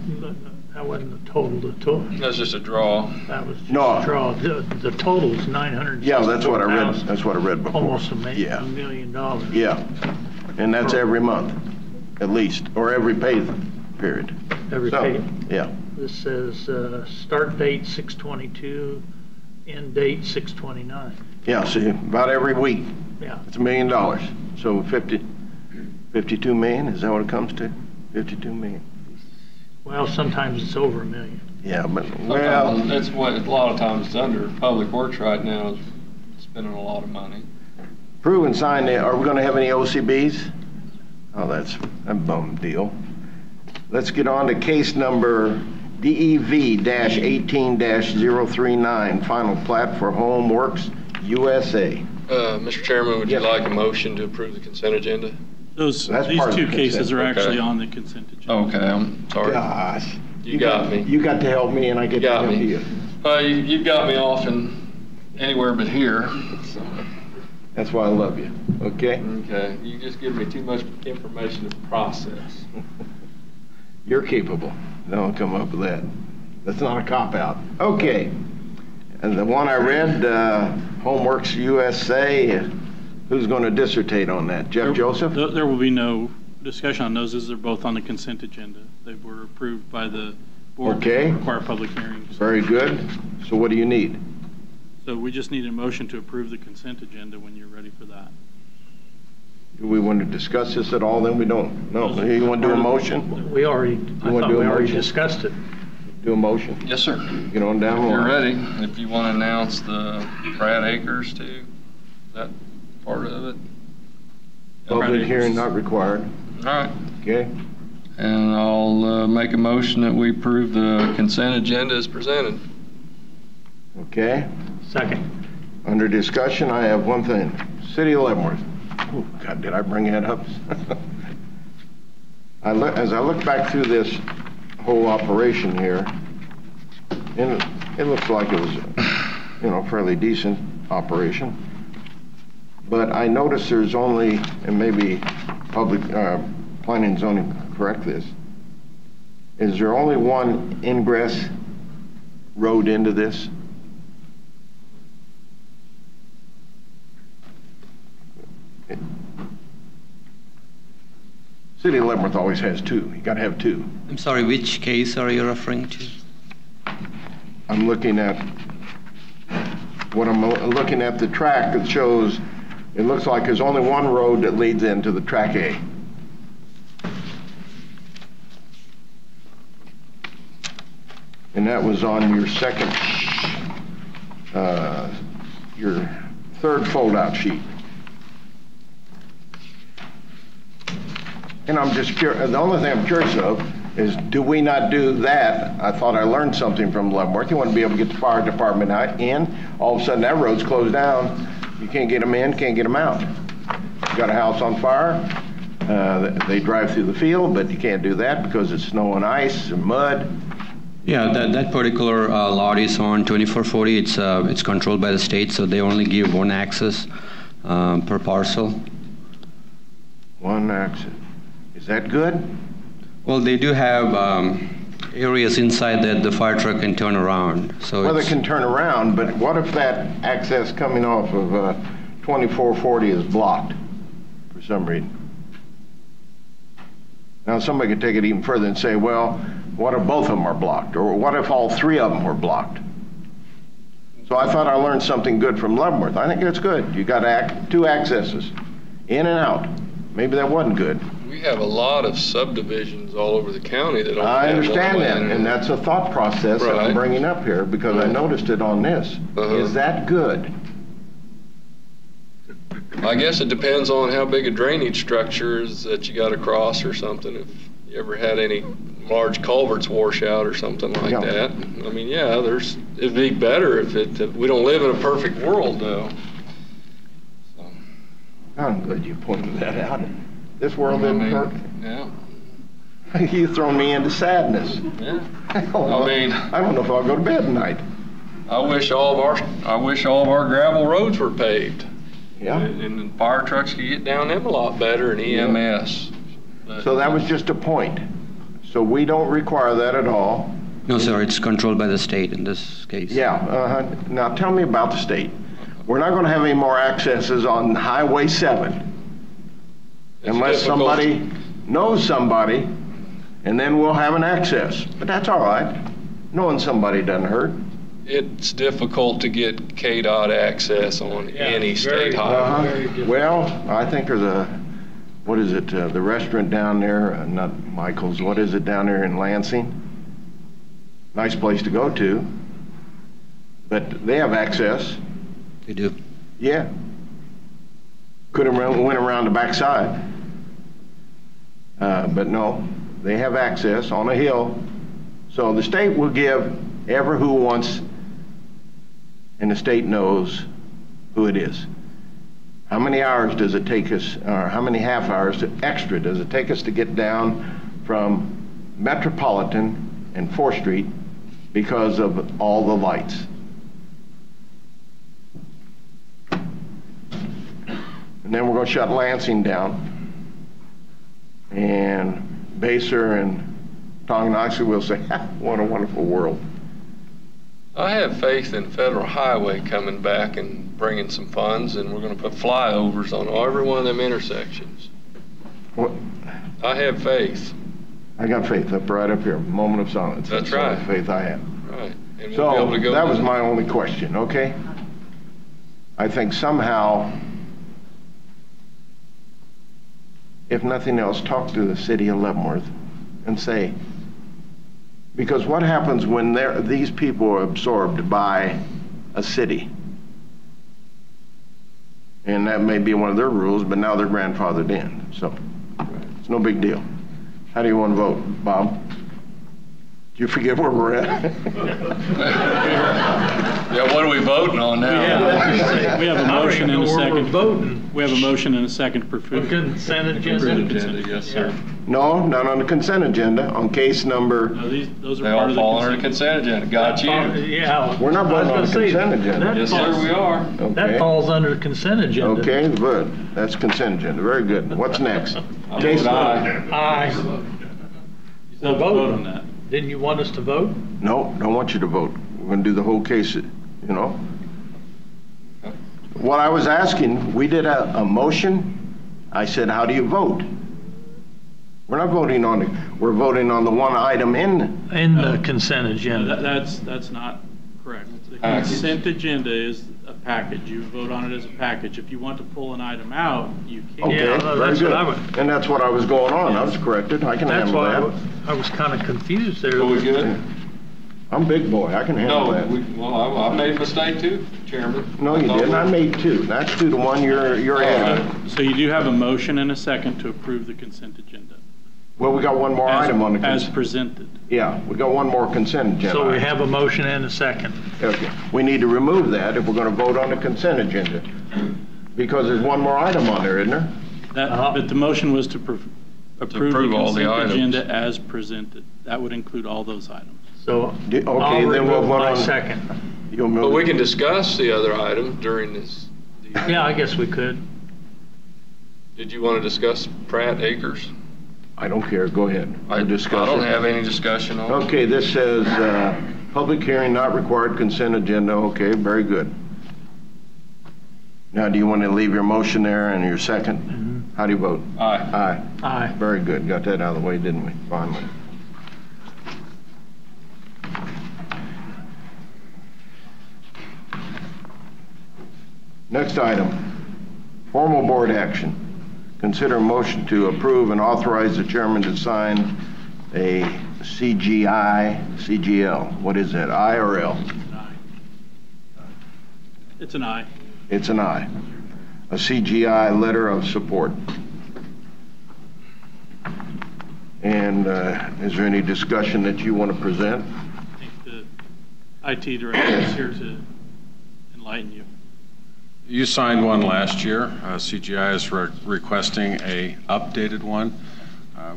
That wasn't the total. That's just a draw. That was just No. a draw. The total is 900. Yeah, that's what I read. That's what I read before. Almost $1 million. Yeah, and that's every month, at least, or every pay period. Every So, pay. Yeah. This says start date 6/22, end date 6/29. Yeah, see, about every week. Yeah. It's $1 million. So 52 million, is that what it comes to? 52 million. Well, sometimes it's over $1 million. Yeah, but, well, That's what, a lot of times it's under. Public Works right now is spending a lot of money. prove and sign, are we gonna have any OCBs? Oh, that's a bum deal. Let's get on to case number DEV-18-039, final plat for Homeworks USA. Mr. Chairman, would you Yes. like a motion to approve the consent agenda? These That's part of two the cases are consent. actually Okay. on the consent agenda. Okay, I'm sorry. Gosh. You got me. You got to help me and I get to Got help me. you. You've got me off in anywhere but here. So, That's why I love you, okay? okay, you just give me too much information to process. You're capable. Don't come up with that. That's not a cop-out. Okay. And the one I read, Homeworks USA, who's going to dissertate on that? Jeff Joseph? There will be no discussion on those, as they're both on the consent agenda. They were approved by the board. Okay. Require public hearings. Very good. So what do you need? So we just need a motion to approve the consent agenda when you're ready for that. Do we want to discuss this at all? Then we don't. No. You want to do a motion? We already, I wanna thought do a we already motion? discussed it. Do a motion? Yes, sir. Get on down the If you're line. ready, if you want to announce the Brad Acres too, is that part of it? Public hearing not required. All right. Okay. And I'll make a motion that we approve the consent agenda as presented. Okay. Second. Under discussion, I have one thing. City of Leavenworth. Oh, God, did I bring that up? As I look back through this whole operation here, and it looks like it was, fairly decent operation. But I notice there's only, and maybe public planning and zoning correct this, is there only one ingress road into this? City of Leavenworth always has two. You gotta have two. I'm sorry, which case are you referring to? I'm looking at the track that shows, it looks like there's only one road that leads into the track A. And that was on your second, your third fold-out sheet. And I'm just curious, the only thing I'm curious of is, do we not do that? I thought I learned something from Leavenworth. You want to be able to get the fire department in. All of a sudden, that road's closed down. You can't get them in, can't get them out. You got a house on fire. They drive through the field, but you can't do that because it's snow and ice and mud. Yeah, that particular lot is on 2440. It's controlled by the state, so they only give one access per parcel. One access. Is that good? Well, they do have areas inside that the fire truck can turn around. So Well, they it's- can turn around, but what if that access coming off of 2440 is blocked for some reason? Now, somebody could take it even further and say, well, what if both of them are blocked? Or what if all three of them were blocked? So I thought I learned something good from Leavenworth. I think that's good. You got two accesses, in and out. Maybe that wasn't good. We have a lot of subdivisions all over the county that don't I have understand one that, lane. and that's a thought process that I'm Right. bringing up here because I noticed it on this. Uh-huh. Is that good? I guess it depends on how big a drainage structure is that you got across or something. If you ever had any large culverts wash out or something like Yeah. that. I mean, yeah, it'd be better if we don't live in a perfect world though. So, I'm glad you pointed that out. This world I isn't mean, perfect. yeah, You thrown me into sadness. yeah. I don't know if I'll go to bed tonight. I wish all of our gravel roads were paved. Yeah. And the fire trucks could get down them a lot better and EMS. But- So that was just a point. So we don't require that at all. No, sir, it's controlled by the state in this case. Yeah. Now tell me about the state. We're not going to have any more accesses on Highway 7 It's unless difficult. somebody knows somebody, and then we'll have an access. But that's all right. Knowing somebody doesn't hurt. It's difficult to get KDOT access on any state highway. Well, I think there's what is it, the restaurant down there, not Michael's, what is it down there in Lansing? Nice place to go to, but they have access. They do. Yeah. Could have went around the backside. But no, they have access on a hill. So the state will give ever who wants, and the state knows who it is. How many hours does it take us, or how many half hours extra does it take us to get down from Metropolitan and 4th Street because of all the lights? And then we're going to shut Lansing down. And Baser and Tonganoxie will say, what a wonderful world. I have faith in Federal Highway coming back and bringing some funds, and we're going to put flyovers on every one of them intersections. What? I have faith. I got faith right up here. Moment of silence. That's the right. Faith I have. Right. And we'll be So able to go that to was the- my only question, okay? I think somehow, if nothing else, talk to the city of Leavenworth and say, because what happens when these people are absorbed by a city? And that may be one of their rules, but now they're grandfathered in, so it's no big deal. How do you want to vote, Bob? Do you forget where we're at? Yeah, what are we voting on now? We have a motion and a second. Voting. We have a motion and a second to approve. Consent agenda. Yes, sir. No, not on the consent agenda, on case number. No, those are They part all of the fall under the consent. consent agenda. Got you. Yeah. We're not voting on the consent agenda. Yes, sir, we are. That Okay. falls under the consent agenda. Okay, good. That's consent agenda. Very good. What's next? I'll Case vote aye. number. Aye. You still have to vote on that. Didn't you want us to vote? No, don't want you to vote. We're going to do the whole case, you know? What I was asking, we did a motion. I said, how do you vote? We're not voting on it. We're voting on the one item in. In the consent agenda. That's not correct. The Package. consent agenda is a package. You vote on it as a package. If you want to pull an item out, you can. Okay, Yeah, very that's good. what I would- And that's what I was going on. I was corrected. I can That's handle why that. I was kind of confused there. Are we good? I'm big boy. I can handle No, that. well, I made a mistake too, Chairman. No, you didn't. I made two. That's 2-1. You're ahead. So you do have a motion and a second to approve the consent agenda. Well, we got one more item on the As consent. presented. Yeah, we got one more consent agenda. So we item. have a motion and a second. Okay. We need to remove that if we're going to vote on the consent agenda. Because there's one more item on there, isn't there? But the motion was to approve the approve all the consent items. agenda as presented. That would include all those items. So Okay, I'll then we'll remove vote my on. second. You'll move. But we can discuss the other item during this. Yeah, I guess we could. Did you want to discuss Pratt Acres? I don't care. Go ahead. I We'll discuss don't it. have any discussion on it. Okay, this says, public hearing not required, consent agenda. Okay, very good. Now, do you want to leave your motion there and your second? How do you vote? Aye. Aye. Aye. Very good. Got that out of the way, didn't we? Finally. Next item, formal board action. Consider a motion to approve and authorize the chairman to sign a CGL. What is that, I or L? It's an aye. It's an I. A CGI letter of support. And is there any discussion that you want to present? I think the IT director is here to enlighten you. You signed one last year. CGI is requesting a updated one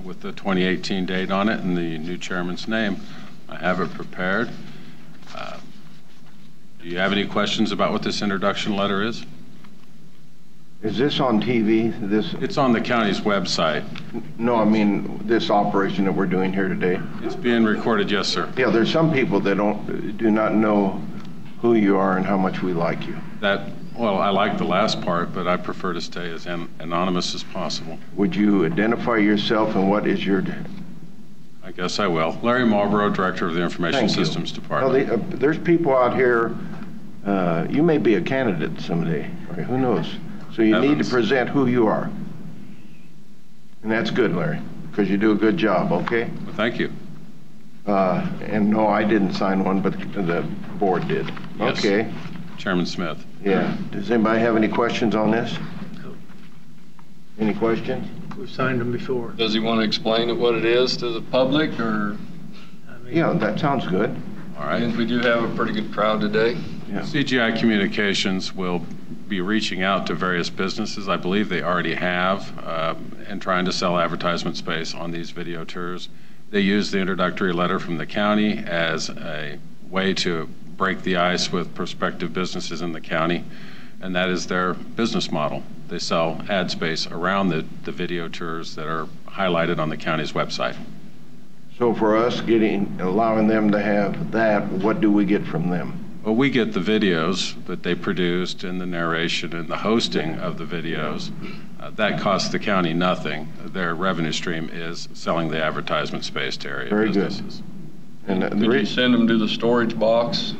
with the 2018 date on it and the new chairman's name. I have it prepared. Do you have any questions about what this introduction letter is? Is this on TV? It's on the county's website. No, I mean this operation that we're doing here today. It's being recorded, yes, sir. Yeah, there's some people that do not know who you are and how much we like you. Well, I like the last part, but I prefer to stay as anonymous as possible. Would you identify yourself and what is your I guess I will. Larry Marlborough, Director of the Information Thank you. Systems Well, Department. there's people out here, you may be a candidate someday, or who knows? So you need to Evans. present who you are. And that's good, Larry, because you do a good job, okay? Well, thank you. And no, I didn't sign one, but the board did. Yes. Okay, Chairman Smith. yeah. Does anybody have any questions on this? Any questions? We've signed them before. Does he want to explain what it is to the public, or? I mean, Yeah, that sounds good. All right. And we do have a pretty good crowd today. Yeah. CGI Communications will be reaching out to various businesses, I believe they already have, and trying to sell advertisement space on these video tours. They use the introductory letter from the county as a way to break the ice with prospective businesses in the county, and that is their business model. They sell ad space around the video tours that are highlighted on the county's website. So for us allowing them to have that, what do we get from them? Well, we get the videos that they produced and the narration and the hosting of the videos. That costs the county nothing. Their revenue stream is selling the advertisement space to area Very good. businesses. And Could you send them to the storage box?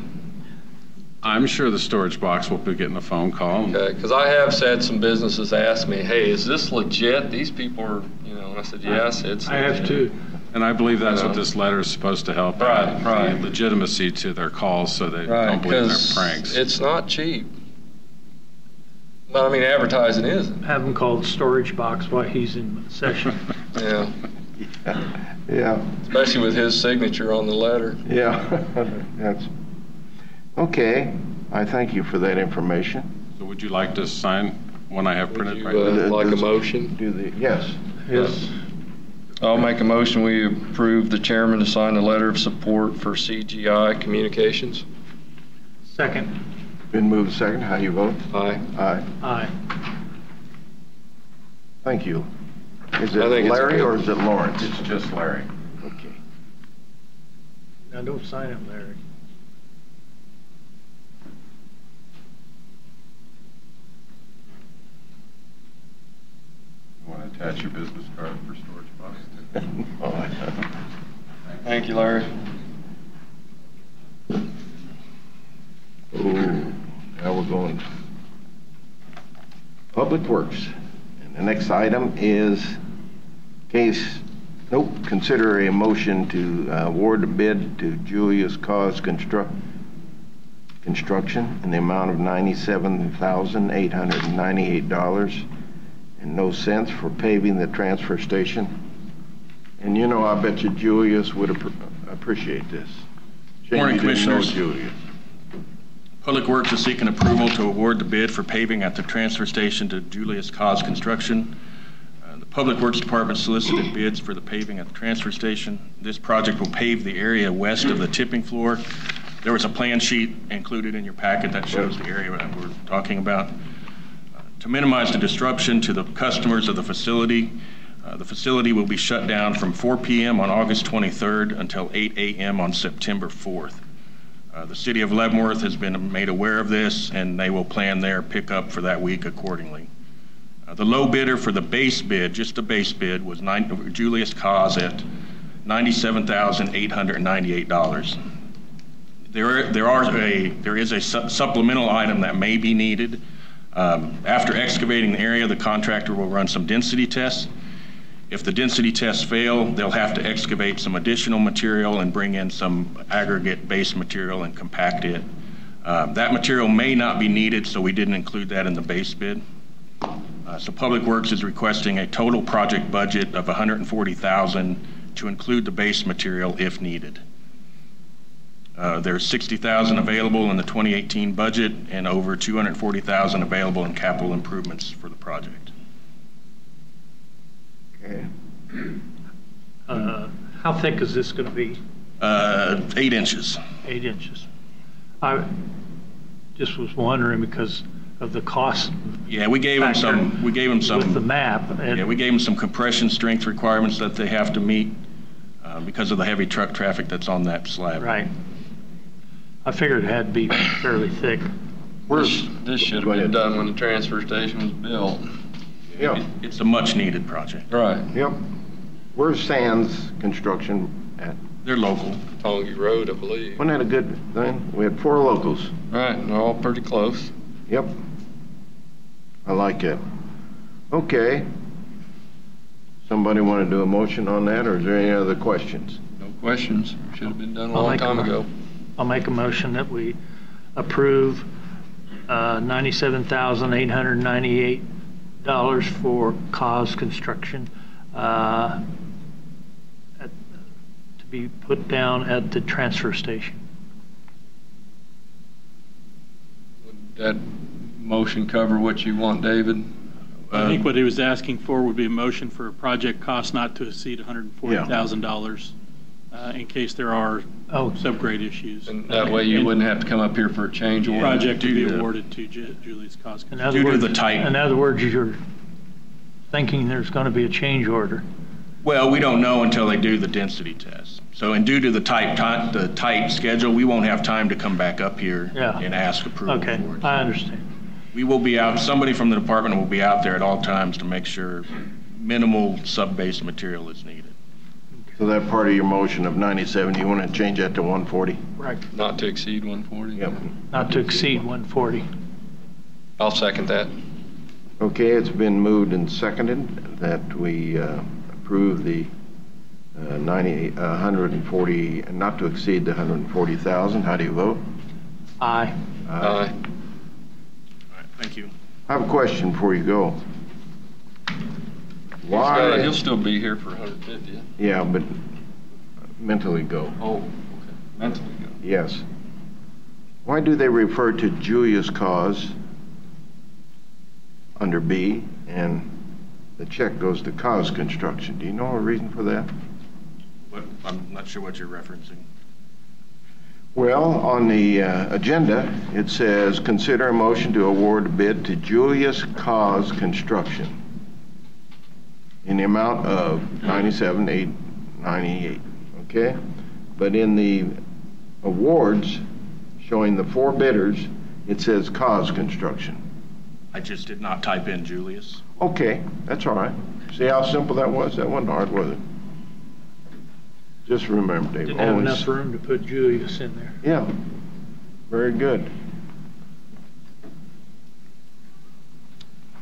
I'm sure the storage box will be getting a phone call. Okay, because I have had some businesses ask me, hey, is this legit? These people are, and I said, yes, it's I have legit. too. And I believe that's what this letter is supposed to help. Right, add, right. the legitimacy to their calls so they Right, don't believe because they're pranks. it's not cheap. But I mean, advertising isn't. Have him call the storage box while he's in session. Yeah, Yeah, especially with his signature on the letter. yeah. That's, okay, I thank you for that information. So would you like to sign one I have Would printed you right now? like a motion? Yes. Yes. I'll make a motion, we approve the chairman to sign a letter of support for CGI Communications. Second. Been moved second. How you vote? Aye. Aye. Aye. Thank you. Is I it think it's Larry good. or is it Lawrence? It's just Larry. Okay. Now, don't sign it, Larry. You want to attach your business card for storage box? Thank you, Larry. Oh, now we're going Public Works. And the next item is consider a motion to award a bid to Julius Cause Construction in the amount of $97,898.00 for paving the transfer station. And I bet you Julius would appreciate this. Shame Morning, you didn't know Commissioners. Julius. Public Works is seeking approval to award the bid for paving at the transfer station to Julius Cause Construction. The Public Works Department solicited bids for the paving at the transfer station. This project will pave the area west of the tipping floor. There was a plan sheet included in your packet that shows the area that we're talking about. To minimize the disruption to the customers of the facility will be shut down from 4 p.m. on August 23rd until 8 a.m. on September 4th. The City of Leavenworth has been made aware of this, and they will plan their pickup for that week accordingly. The low bidder for the base bid, just the base bid, was Julius Cause at $97,898. There is a supplemental item that may be needed. After excavating the area, the contractor will run some density tests. If the density tests fail, they'll have to excavate some additional material and bring in some aggregate base material and compact it. That material may not be needed, so we didn't include that in the base bid. So Public Works is requesting a total project budget of $140,000 to include the base material if needed. There's $60,000 available in the 2018 budget and over $240,000 available in capital improvements for the project. Okay. How thick is this going to be? 8 inches. 8 inches. I just was wondering because of the cost. Yeah, we gave them some. We gave them some with the map. Yeah, we gave them some compression strength requirements that they have to meet because of the heavy truck traffic that's on that slab. Right. I figured it had to be fairly thick. This should have been done when the transfer station was built. Yeah. It's a much-needed project. Right. Yep. Where's Sands Construction at? They're local. Tongi Road, I believe. Wasn't that a good thing? We had 4 locals. Right, and they're all pretty close. Yep. I like it. Okay. Somebody want to do a motion on that, or is there any other questions? No questions. Should have been done a I'll long make a time mo- ago. I'll make a motion that we approve $97,898 for cause construction to be put down at the transfer station. Would that motion cover what you want, David? I think what he was asking for would be a motion for a project cost not to exceed $140,000 in case there are subgrade issues. And that way you wouldn't have to come up here for a change order. Project to be awarded to Julius Cause. In other words, you're thinking there's going to be a change order. Well, we don't know until they do the density test. So, and due to the tight schedule, we won't have time to come back up here and ask approval for it. Okay, I understand. We will be out, somebody from the department will be out there at all times to make sure minimal sub-base material is needed. So that part of your motion of 97, you want to change that to 140? Right. Not to exceed 140? Yep. Not to exceed 140. I'll second that. Okay, it's been moved and seconded that we approve the 140, not to exceed the 140,000. How do you vote? Aye. Aye. All right, thank you. I have a question before you go. Why? He'll still be here for 150. Yeah, but mentally go. Oh, okay. Mentally go. Yes. Why do they refer to Julius Cause under B and the check goes to Cause Construction? Do you know a reason for that? I'm not sure what you're referencing. Well, on the agenda, it says, consider a motion to award a bid to Julius Cause Construction in the amount of $97,898, okay? But in the awards showing the 4 bidders, it says Cause Construction. I just did not type in Julius. Okay, that's all right. See how simple that was? That wasn't hard, was it? Just remember, Dave. Didn't have enough room to put Julius in there. Yeah, very good.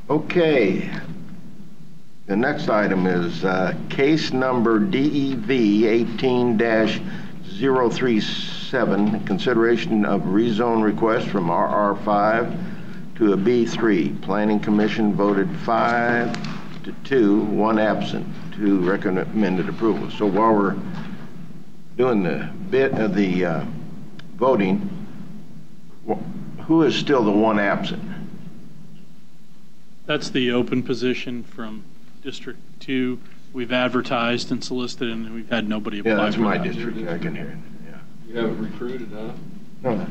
Okay, the next item is case number DEV 18-037, consideration of rezone request from RR5 to a B3. Planning Commission voted 5-2, 1 absent, to recommended approval. So while we're doing the bit of the voting, who is still the 1 absent? That's the open position from District 2. We've advertised and solicited, and we've had nobody apply. Yeah, that's for my that. district. I can hear it. Yeah. You haven't recruited, huh? No.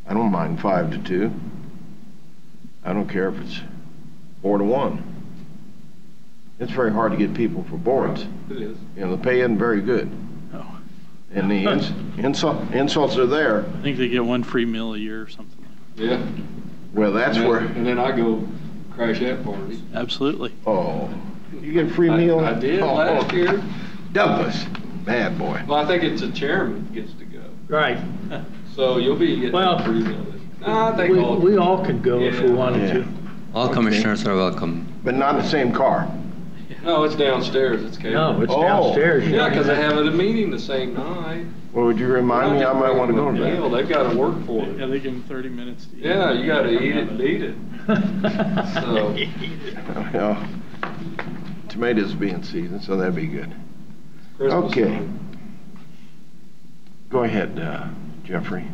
I don't mind 5-2. I don't care if it's 4-1. It's very hard to get people for boards. It is. You know, the pay isn't very good. Oh. And the insults are there. I think they get 1 free meal a year or something like Yeah. Well, that's where. And then I go crash that party. that. Absolutely. Oh, you get a free meal? I did last year. Douglas, bad boy. Well, I think it's a chairman gets to go. Right. So you'll be getting a free meal. I think We all could go if we wanted to. All commissioners are welcome. But not in the same car. No, it's downstairs. It's catered. No, it's Oh. downstairs. Yeah, because they have a meeting the same night. Well, would you remind me? I might want to go to that. They've got to work for it. Yeah, they give them 30 minutes to eat. Yeah, you got to eat it and beat it. So. Well, tomatoes being seasoned, so that'd be good. Christmas Okay. time. Go ahead, Jeffrey.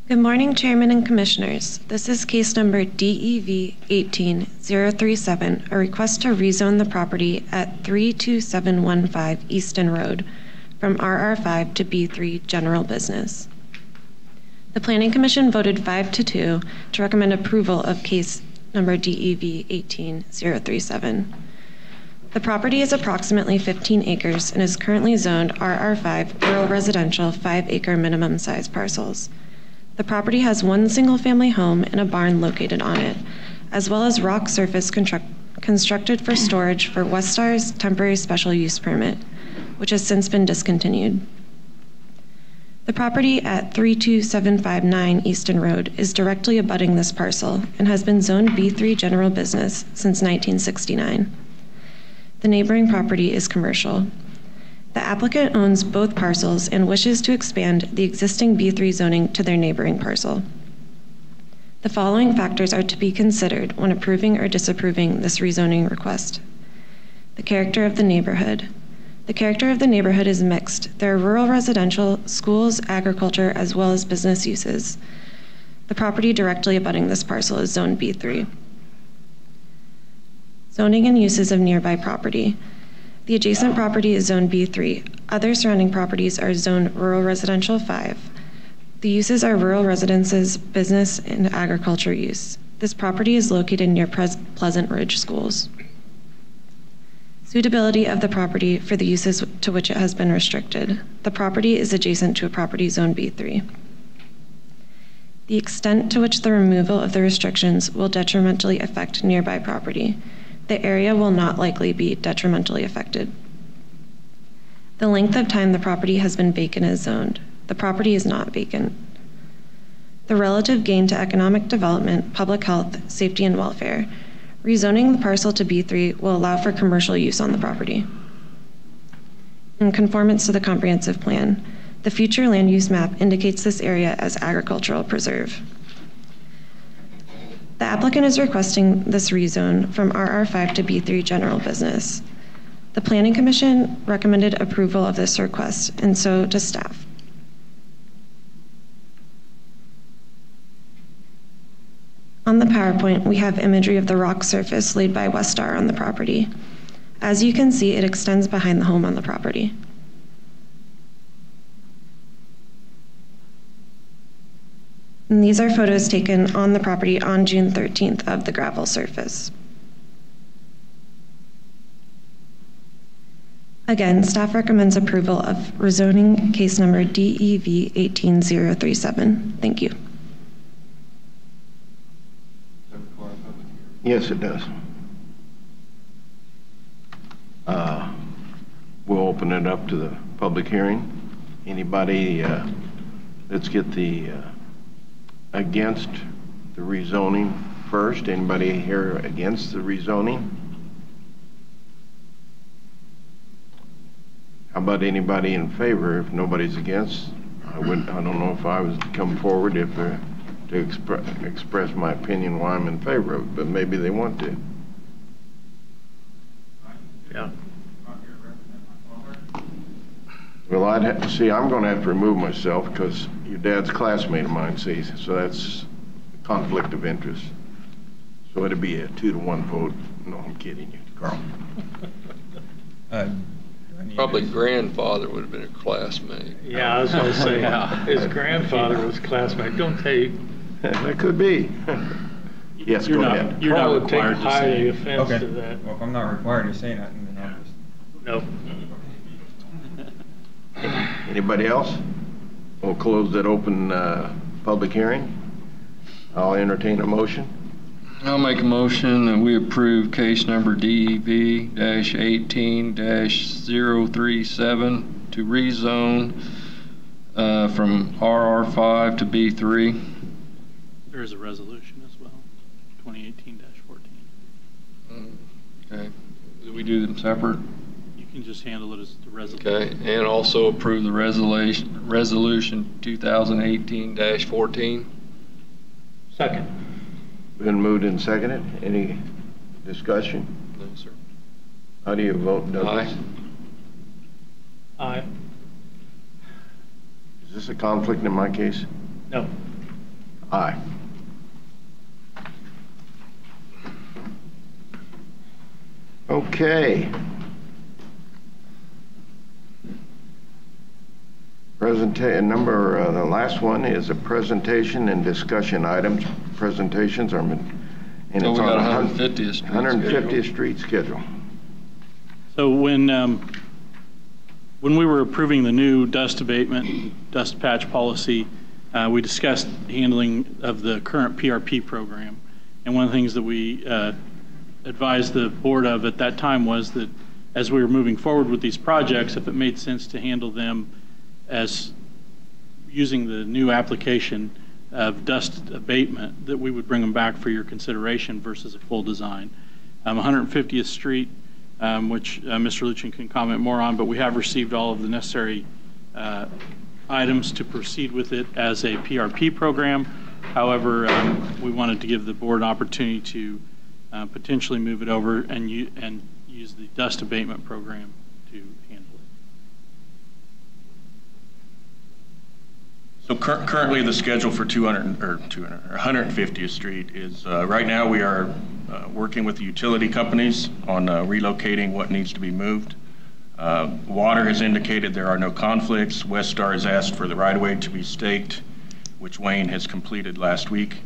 Good morning, Chairman and Commissioners. This is case number DEV 18-037, a request to rezone the property at 32715 Easton Road from RR5 to B3 General Business. The Planning Commission voted 5-2 to recommend approval of case number DEV 18-037. The property is approximately 15 acres and is currently zoned RR5 rural residential 5-acre minimum size parcels. The property has 1 single-family home and a barn located on it, as well as rock surface constructed for storage for Westar's temporary special use permit, which has since been discontinued. The property at 32759 Easton Road is directly abutting this parcel and has been zoned B3 general business since 1969. The neighboring property is commercial. The applicant owns both parcels and wishes to expand the existing B3 zoning to their neighboring parcel. The following factors are to be considered when approving or disapproving this rezoning request. The character of the neighborhood. The character of the neighborhood is mixed. There are rural residential, schools, agriculture, as well as business uses. The property directly abutting this parcel is zoned B3. Zoning and uses of nearby property. The adjacent property is zoned B3. Other surrounding properties are zoned rural residential 5. The uses are rural residences, business, and agriculture use. This property is located near Pleasant Ridge Schools. Suitability of the property for the uses to which it has been restricted. The property is adjacent to a property zone B3. The extent to which the removal of the restrictions will detrimentally affect nearby property. The area will not likely be detrimentally affected. The length of time the property has been vacant is zoned. The property is not vacant. The relative gain to economic development, public health, safety, and welfare. Rezoning the parcel to B3 will allow for commercial use on the property. In conformance to the comprehensive plan, the future land use map indicates this area as agricultural preserve. The applicant is requesting this rezone from RR5 to B3 general business. The Planning Commission recommended approval of this request, and so does staff. On the PowerPoint, we have imagery of the rock surface laid by Westar on the property. As you can see, it extends behind the home on the property. And these are photos taken on the property on June 13th of the gravel surface. Again, staff recommends approval of rezoning case number DEV 18037. Thank you. Yes, it does. We'll open it up to the public hearing. Anybody, let's get the against the rezoning first. Anybody here against the rezoning? How about anybody in favor? If nobody's against, I don't know if I was to come forward to express my opinion why I'm in favor of it, but maybe they want to. Yeah. Well, I'd have to see, I'm going to have to remove myself because your dad's a classmate of mine, see, so that's a conflict of interest. So it'd be a 2-to-1 vote. No, I'm kidding you, Carl. Probably grandfather would have been a classmate. Yeah, I was going to say, his grandfather was a classmate. Don't take. That could be. Yes, go ahead. You're not Probably take required to highly say. offense Okay. to that. Well, if I'm not required to say nothing, then I'll just... No. Anybody else? We'll close that open public hearing. I'll entertain a motion. I'll make a motion that we approve case number DEV-18-037 to rezone from RR5 to B3. There is a resolution as well, 2018-14. Okay. Do we do them separate? You can just handle it as the resolution. Okay. And also approve the resolution 2018-14. Second. Been moved and seconded. Any discussion? No, sir. How do you vote, Douglas? Aye. Is this a conflict in my case? No. Aye. Okay. The last one is a presentation and discussion items. Presentations are, and So it's we got on 150th Street 150th Street schedule. So when we were approving the new dust abatement, dust patch policy, we discussed handling of the current PRP program. And one of the things that we advised the board of at that time was that as we were moving forward with these projects, if it made sense to handle them as using the new application of dust abatement, that we would bring them back for your consideration versus a full design. 150th Street, which Mr. Luchin can comment more on, but we have received all of the necessary items to proceed with it as a PRP program. However, we wanted to give the board an opportunity to potentially move it over and use the dust abatement program to handle it. So currently the schedule for 150th Street is, right now we are working with the utility companies on relocating what needs to be moved. Water has indicated there are no conflicts. Westar has asked for the right-of-way to be staked, which Wayne has completed last week.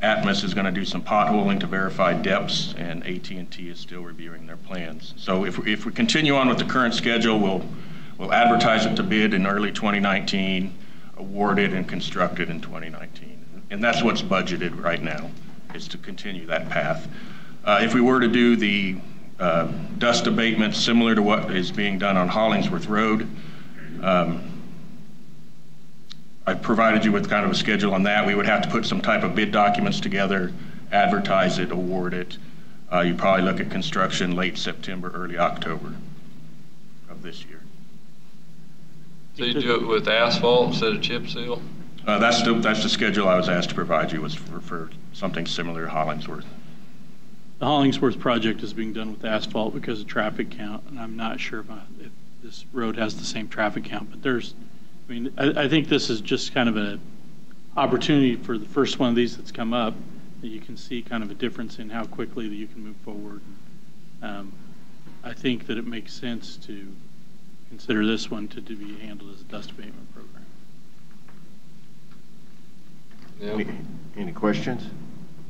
Atmos is going to do some potholing to verify depths, and AT&T is still reviewing their plans. So if we continue on with the current schedule, we'll advertise it to bid in early 2019, award it and construct it in 2019. And that's what's budgeted right now, is to continue that path. If we were to do the dust abatement similar to what is being done on Hollingsworth Road, I provided you with kind of a schedule on that. We would have to put some type of bid documents together, advertise it, award it. You'd probably look at construction late September, early October of this year. So you do it with asphalt instead of chip seal? That's the schedule I was asked to provide you, was for something similar to Hollingsworth. The Hollingsworth project is being done with asphalt because of traffic count, and I'm not sure if this road has the same traffic count, but I think this is just kind of an opportunity for the first one of these that's come up, that you can see kind of a difference in how quickly that you can move forward. I think that it makes sense to consider this one to be handled as a dust abatement program. Yeah. Any questions?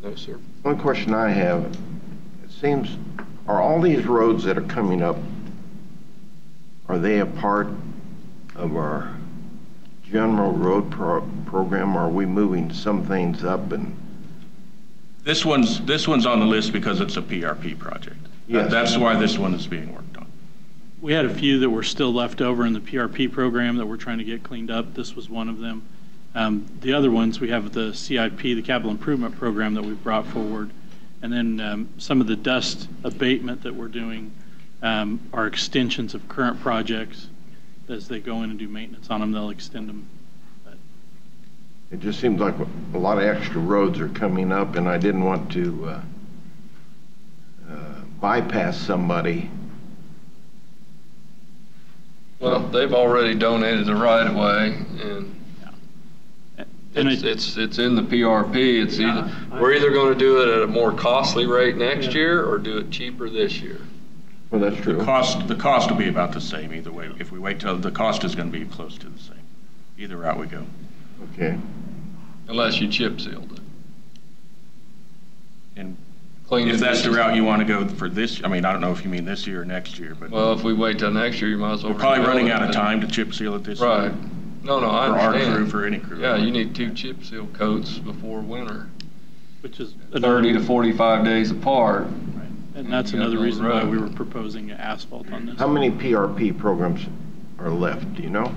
No, sir. One question I have, it seems, are all these roads that are coming up, are they a part of our general road program, or are we moving some things up? And This one's on the list because it's a PRP project. Yes. That's why this one is being worked on. We had a few that were still left over in the PRP program that we're trying to get cleaned up. This was one of them. The other ones, we have the CIP, the Capital Improvement Program, that we've brought forward. And then some of the dust abatement that we're doing are extensions of current projects. As they go in and do maintenance on them, they'll extend them. it just seems like a lot of extra roads are coming up, and I didn't want to bypass somebody. Well, they've already donated the right of way, and it's in the PRP. It's either we're either going to do it at a more costly rate next year or do it cheaper this year. Well, that's true. The cost will be about the same either way. If we wait till the cost is going to be close to the same, either route we go. Okay. Unless you chip sealed it. And Clean if it that's the this route you want to go for this, I mean, I don't know if you mean this year or next year, but Well, if we wait till next year, you might as well. we're probably rebuild running it out of then. time to chip seal it this Right. year. No, I For our understand. crew, for any crew. Yeah, you need 2 chip seal coats before winter, Which is 30 to 45 days apart. And that's You got another those reason why we roads. were proposing asphalt on this. How many PRP programs are left, do you know?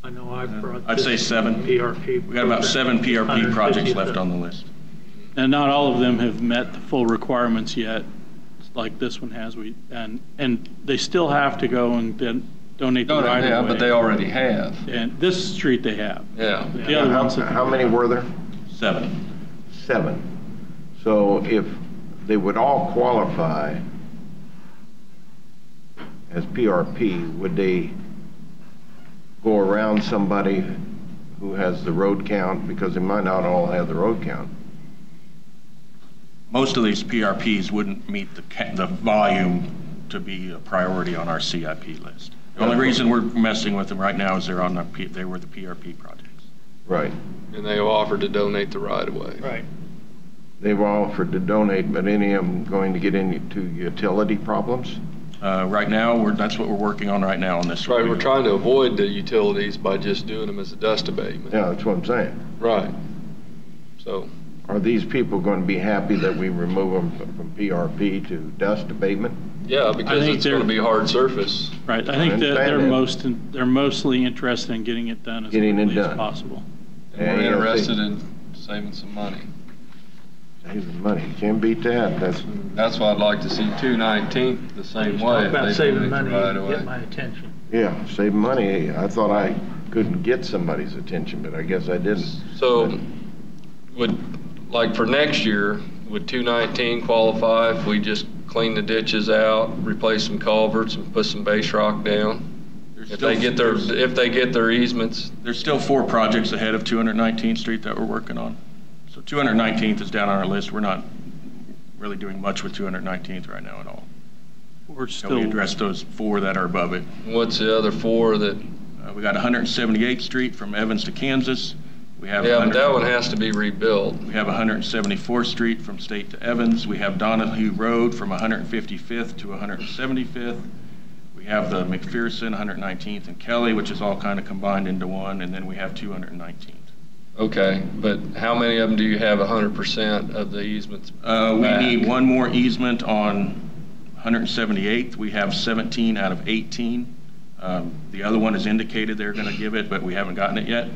I know I brought. I'd say 7. PRP. We got about 7 PRP projects left on the list. And not all of them have met the full requirements yet, like this one has. And they still have to go and then donate the right of way. Yeah, but they already have. And this street they have. Yeah. The other ones have. How many were there? 7. 7. So if they would all qualify as PRP, would they go around somebody who has the road count? Because they might not all have the road count. Most of these PRPs wouldn't meet the volume to be a priority on our CIP list. The only reason we're messing with them right now is they were the PRP projects. Right. And they offered to donate the right of way. Right. They've offered to donate, but any of them going to get into utility problems? Right now, that's what we're working on right now on this. Right, we're trying to avoid the utilities by just doing them as a dust abatement. Yeah, that's what I'm saying. Right. So Are these people going to be happy that we remove them from PRP to dust abatement? Yeah, because it's going to be hard surface. Right. I think that they're mostly interested in getting it done as quickly as possible. And we're interested in saving some money. Saving money. Can't beat that. That's why I'd like to see 219th the same way. Talk about saving money, get my attention. Yeah, saving money. I thought I couldn't get somebody's attention, but I guess I didn't. So like for next year, would 219 qualify if we just clean the ditches out, replace some culverts, and put some base rock down? If they get their easements? There's still 4 projects ahead of 219th Street that we're working on. So 219th is down on our list. We're not really doing much with 219th right now at all. We're still. We addressed those 4 that are above it. What's the other 4 that? We got 178th Street from Evans to Kansas. We have but that one has to be rebuilt. We have 174th Street from State to Evans. We have Donahue Road from 155th to 175th. We have the McPherson, 119th, and Kelly, which is all kind of combined into one, and then we have 219th. Okay, but how many of them do you have 100% of the easements? We need one more easement on 178th. We have 17 out of 18. The other one is indicated they're going to give it, but we haven't gotten it yet.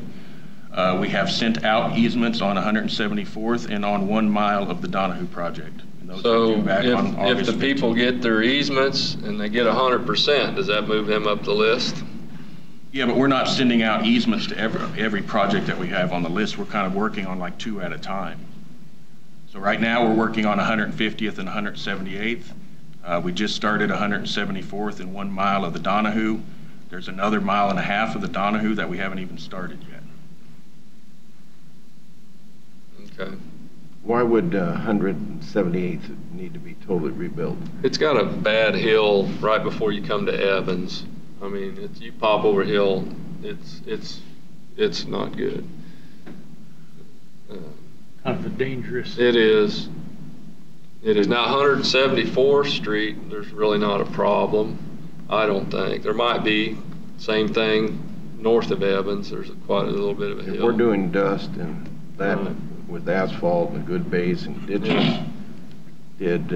We have sent out easements on 174th and on 1 mile of the Donahue project. And those so are due back on if August the people 15th. get their easements and they get 100%, does that move them up the list? Yeah, but we're not sending out easements to every project that we have on the list. We're kind of working on like 2 at a time. So right now we're working on 150th and 178th. We just started 174th and 1 mile of the Donahue. There's another 1.5 miles of the Donahue that we haven't even started yet. Okay. Why would 178th need to be totally rebuilt? It's got a bad hill right before you come to Evans. I mean, you pop over a hill, it's not good. Kind of a dangerous. It is. It is. Now 174th Street, there's really not a problem, I don't think. There might be, same thing north of Evans. There's quite a little bit of a hill. We're doing dust and that with asphalt and good base and ditches. Did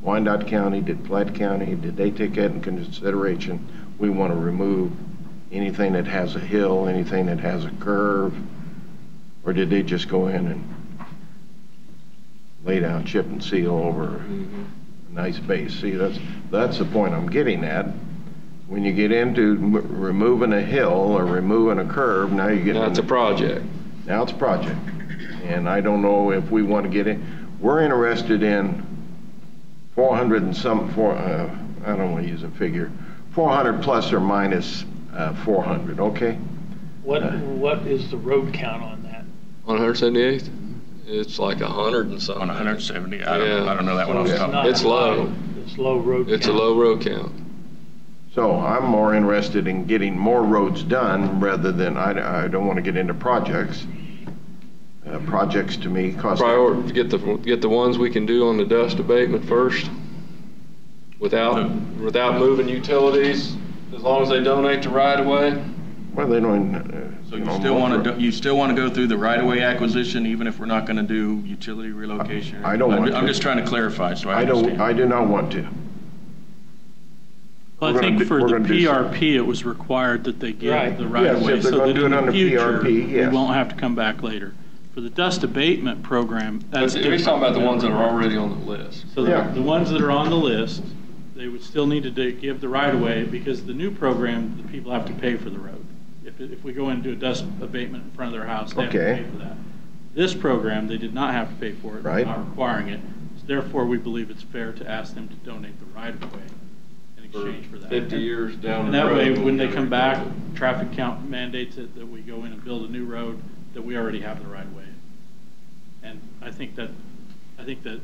Wyandotte County, did Platte County, did they take that in consideration? We want to remove anything that has a hill, anything that has a curve, or did they just go in and lay down chip and seal over a nice base? See, that's the point I'm getting at. When you get into removing a hill or removing a curve, now you get. Now it's a project. Now it's a project, and I don't know if we want to get in. We're interested in 400 and some. I don't want to use a figure. 400 plus or minus 400. Okay. What is the road count on that? On 178th, it's like 100 and something. On 170, I don't know that one off the top. It's low. It's low road count. It's a low road count. So I'm more interested in getting more roads done rather than, I don't want to get into projects. Projects to me cost. Priority, get the ones we can do on the dust abatement first, without moving utilities, as long as they donate the right of way. Well, they don't. So you still want to go through the right of way acquisition, even if we're not going to do utility relocation. I don't want to. I'm just trying to clarify, so I understand. I do not want to. Well, I think for the PRP, it was required that they give the right of way, so that in the future, we won't have to come back later. For the dust abatement program, that's different. We're talking about the ones that are already on the list. So the ones that are on the list, they would still need to give the right of way, because the new program, the people have to pay for the road. If we go in and do a dust abatement in front of their house, they have to pay for that. This program, they did not have to pay for it. They're not requiring it. So therefore, we believe it's fair to ask them to donate the right of way in exchange for that. 50 years down the road. And that way, when they come back, road. Traffic count mandates it that we go in and build a new road, that we already have the right of way. And I think that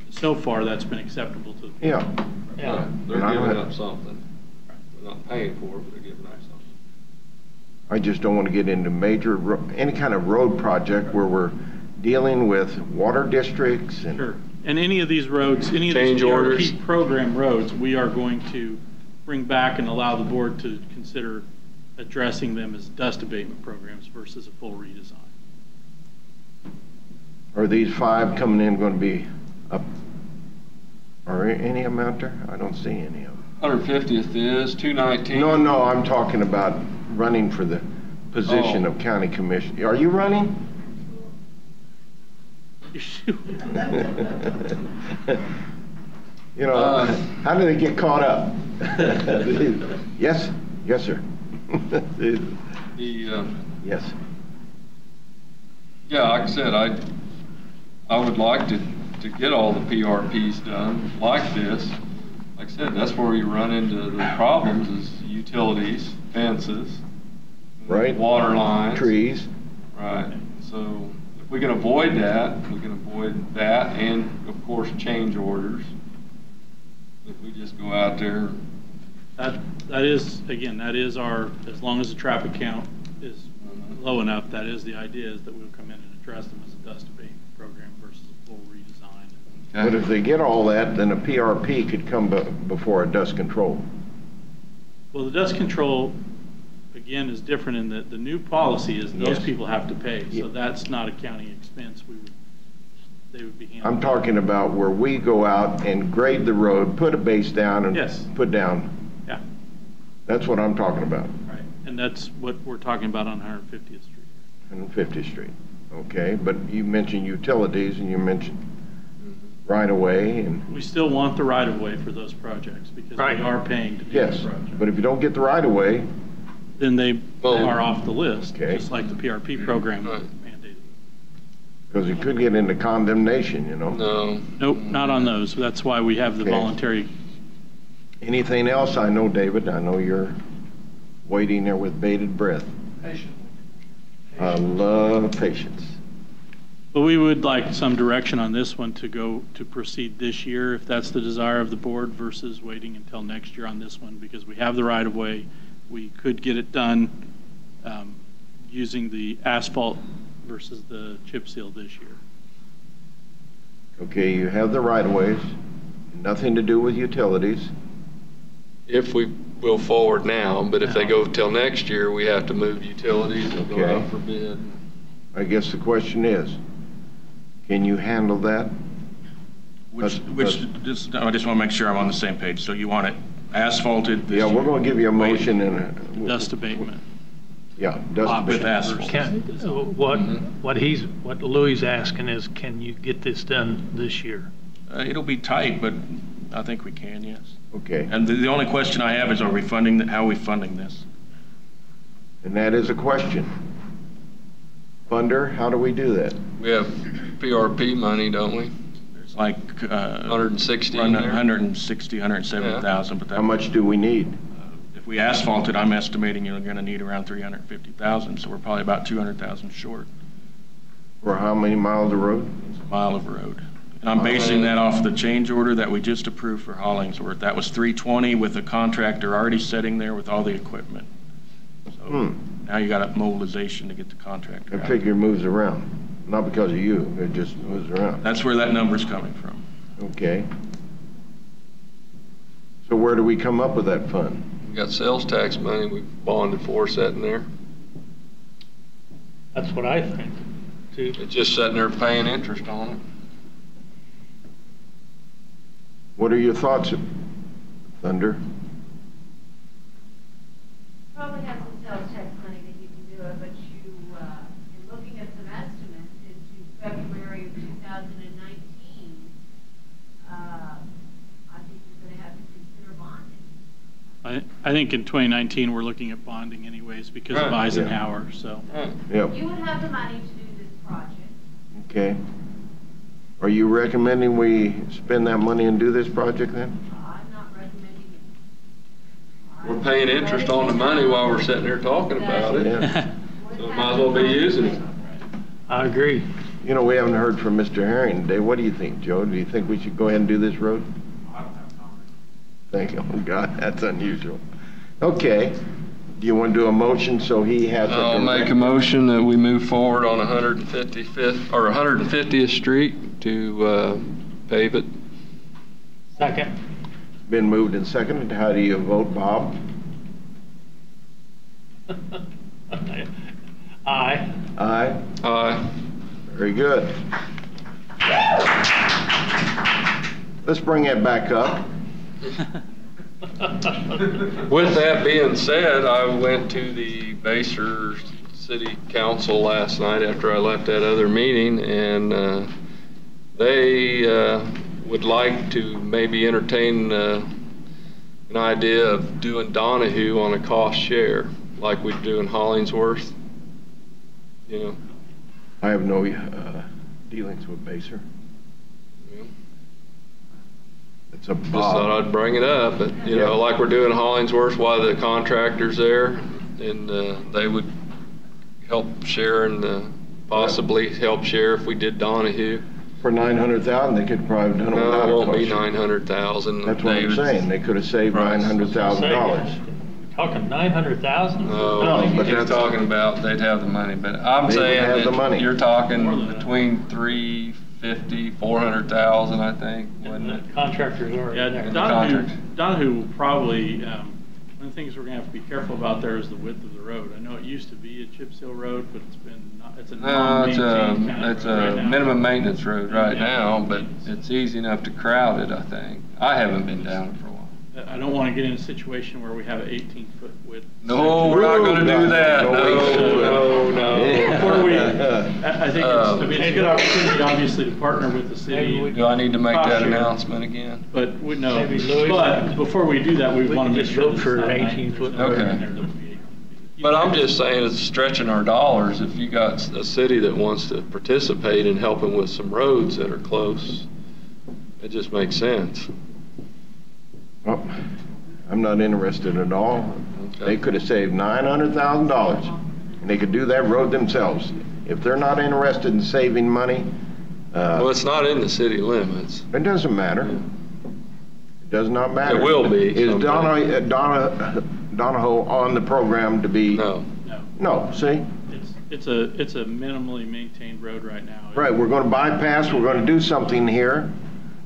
so far that's been acceptable to the people. Yeah. They're giving up something. They're not paying for it, but they're giving up something. I just don't want to get into major, any kind of road project where we're dealing with water districts and. Sure. And any of these roads, any of these PRP program roads, we are going to bring back and allow the board to consider addressing them as dust abatement programs versus a full redesign. Are these 5 coming in going to be up? Are any of them out there? I don't see any of them. 150th is 219. No, I'm talking about running for the position of county commissioner. Are you running? You know, how do they get caught up? Yes, sir. Yes. Yeah, like I said, I would like to get all the PRPs done like this. Like I said, that's where you run into the problems is utilities, fences, right, water lines, trees. Right. So if we can avoid that, and of course change orders. If we just go out there. That is our, as long as the traffic count is low enough, that is the idea, is that we'll come in and address them as a dust abatement program versus a full redesign. Okay. But if they get all that, then a PRP could come before a dust control. Well, the dust control, again, is different in that the new policy is those people have to pay. So that's not a county expense. They would be handling. I'm talking about where we go out and grade the road, put a base down and put down. Yeah. That's what I'm talking about. Right. And that's what we're talking about on 150th Street. 150th Street. Okay, but you mentioned utilities and you mentioned right-of-way and... We still want the right-of-way for those projects because we are paying to do the project. But if you don't get the right-of-way... Then they are off the list, just like the PRP program mandated. Because it could get into condemnation, you know? No. Nope, not on those. That's why we have the voluntary. Anything else? I know, David, I know you're waiting there with bated breath. Patiently. I love patience. But we would like some direction on this one to proceed this year, if that's the desire of the board, versus waiting until next year on this one, because we have the right-of-way. We could get it done using the asphalt versus the chip seal this year. Okay, you have the right-of-ways, nothing to do with utilities. If we will forward now, but if they go till next year, we have to move utilities and go out for bid. I guess the question is, can you handle that? I just want to make sure I'm on the same page. So you want it asphalted this year? We're going to give you a motion and dust abatement. Dust with abatement. asphalt. What Louis asking is, can you get this done this year? It'll be tight, but I think we can, yes. Okay. And the only question I have is, how are we funding this? And that is a question. Funder, how do we do that? We have PRP money, don't we? There's like 160 in there. 160, 170,000. But how much do we need? If we asphalt it, I'm estimating you're going to need around 350,000. So we're probably about 200,000 short. For how many miles of road? It's a mile of road. And I'm basing that off the change order that we just approved for Hollingsworth. That was 320 with the contractor already sitting there with all the equipment. So now you got a mobilization to get the contractor I figure it moves around. Not because of you, it just moves around. That's where that number's coming from. Okay. So where do we come up with that fund? We got sales tax money we've bonded for sitting there. That's what I think, too. It's just sitting there paying interest on it. What are your thoughts, Thunder? Probably have some sales tax money that you can do it, but you, in looking at some estimates into February of 2019, I think you're going to have to consider bonding. I think in 2019 we're looking at bonding anyways because of Eisenhower. So you would have the money to do this project. Okay. Are you recommending we spend that money and do this project then? I'm not recommending it. We're paying interest on the money while we're sitting there talking about it. So might as well be using it. I agree. You know, we haven't heard from Mr. Herring today. What do you think, Joe? Do you think we should go ahead and do this road? I don't have comment. Thank you. Oh, God, that's unusual. Okay. Do you want to do a motion so he has... I'll make a motion that we move forward on 155th or 150th Street to pave it. Second. Been moved and seconded. How do you vote, Bob? Aye. Aye. Aye. Very good. Let's bring that back up. With that being said, I went to the Baser City Council last night after I left that other meeting, and they would like to maybe entertain an idea of doing Donahue on a cost share, like we do in Hollingsworth. You know, I have no dealings with Baser. It's a just thought Bob. I'd bring it up, but you know, like we're doing Hollingsworth, while the contractor's there, and they would help share and possibly help share if we did Donahue. For 900,000, they could probably have done it without No, it a won't be cost. 900,000. That's what I'm saying. They could have saved Right. $900,000. Talking 900,000? No, but he's that's- talking about they'd have the money, but I'm They would saying have the that money. you're talking between 350, 400,000, I think, wouldn't it? Contractors are. Yeah, the Donahue, contract. Donahue will probably, one of the things we're gonna have to be careful about there is the width of the road. I know it used to be a chip seal road, but it's been, it's a No, non-maintained kind of it's road right a now. minimum maintenance road right Yeah. now, but it's easy enough to crowd it, I think. I haven't been down it for a while. I don't wanna get in a situation where we have an 18-foot width. No, we're not gonna do that. No. Before we, I think it's a good opportunity, obviously, to partner with the city. Do I need to make that Cost share. announcement again? But we know, Maybe Louis- but before we do that, we We want can to make just sure. vote for an 18-foot road. Okay. But I'm just saying it's stretching our dollars. If you got a city that wants to participate in helping with some roads that are close, it just makes sense. Well, I'm not interested at all. Okay. They could have saved $900,000, and they could do that road themselves. If they're not interested in saving money, Well, it's not in the city limits. it doesn't matter. It does not matter. It will be Is someday. Donahoe on the program to be? No. No, No, see? it's a minimally maintained road right now. Right, we're going to bypass, we're going to do something here.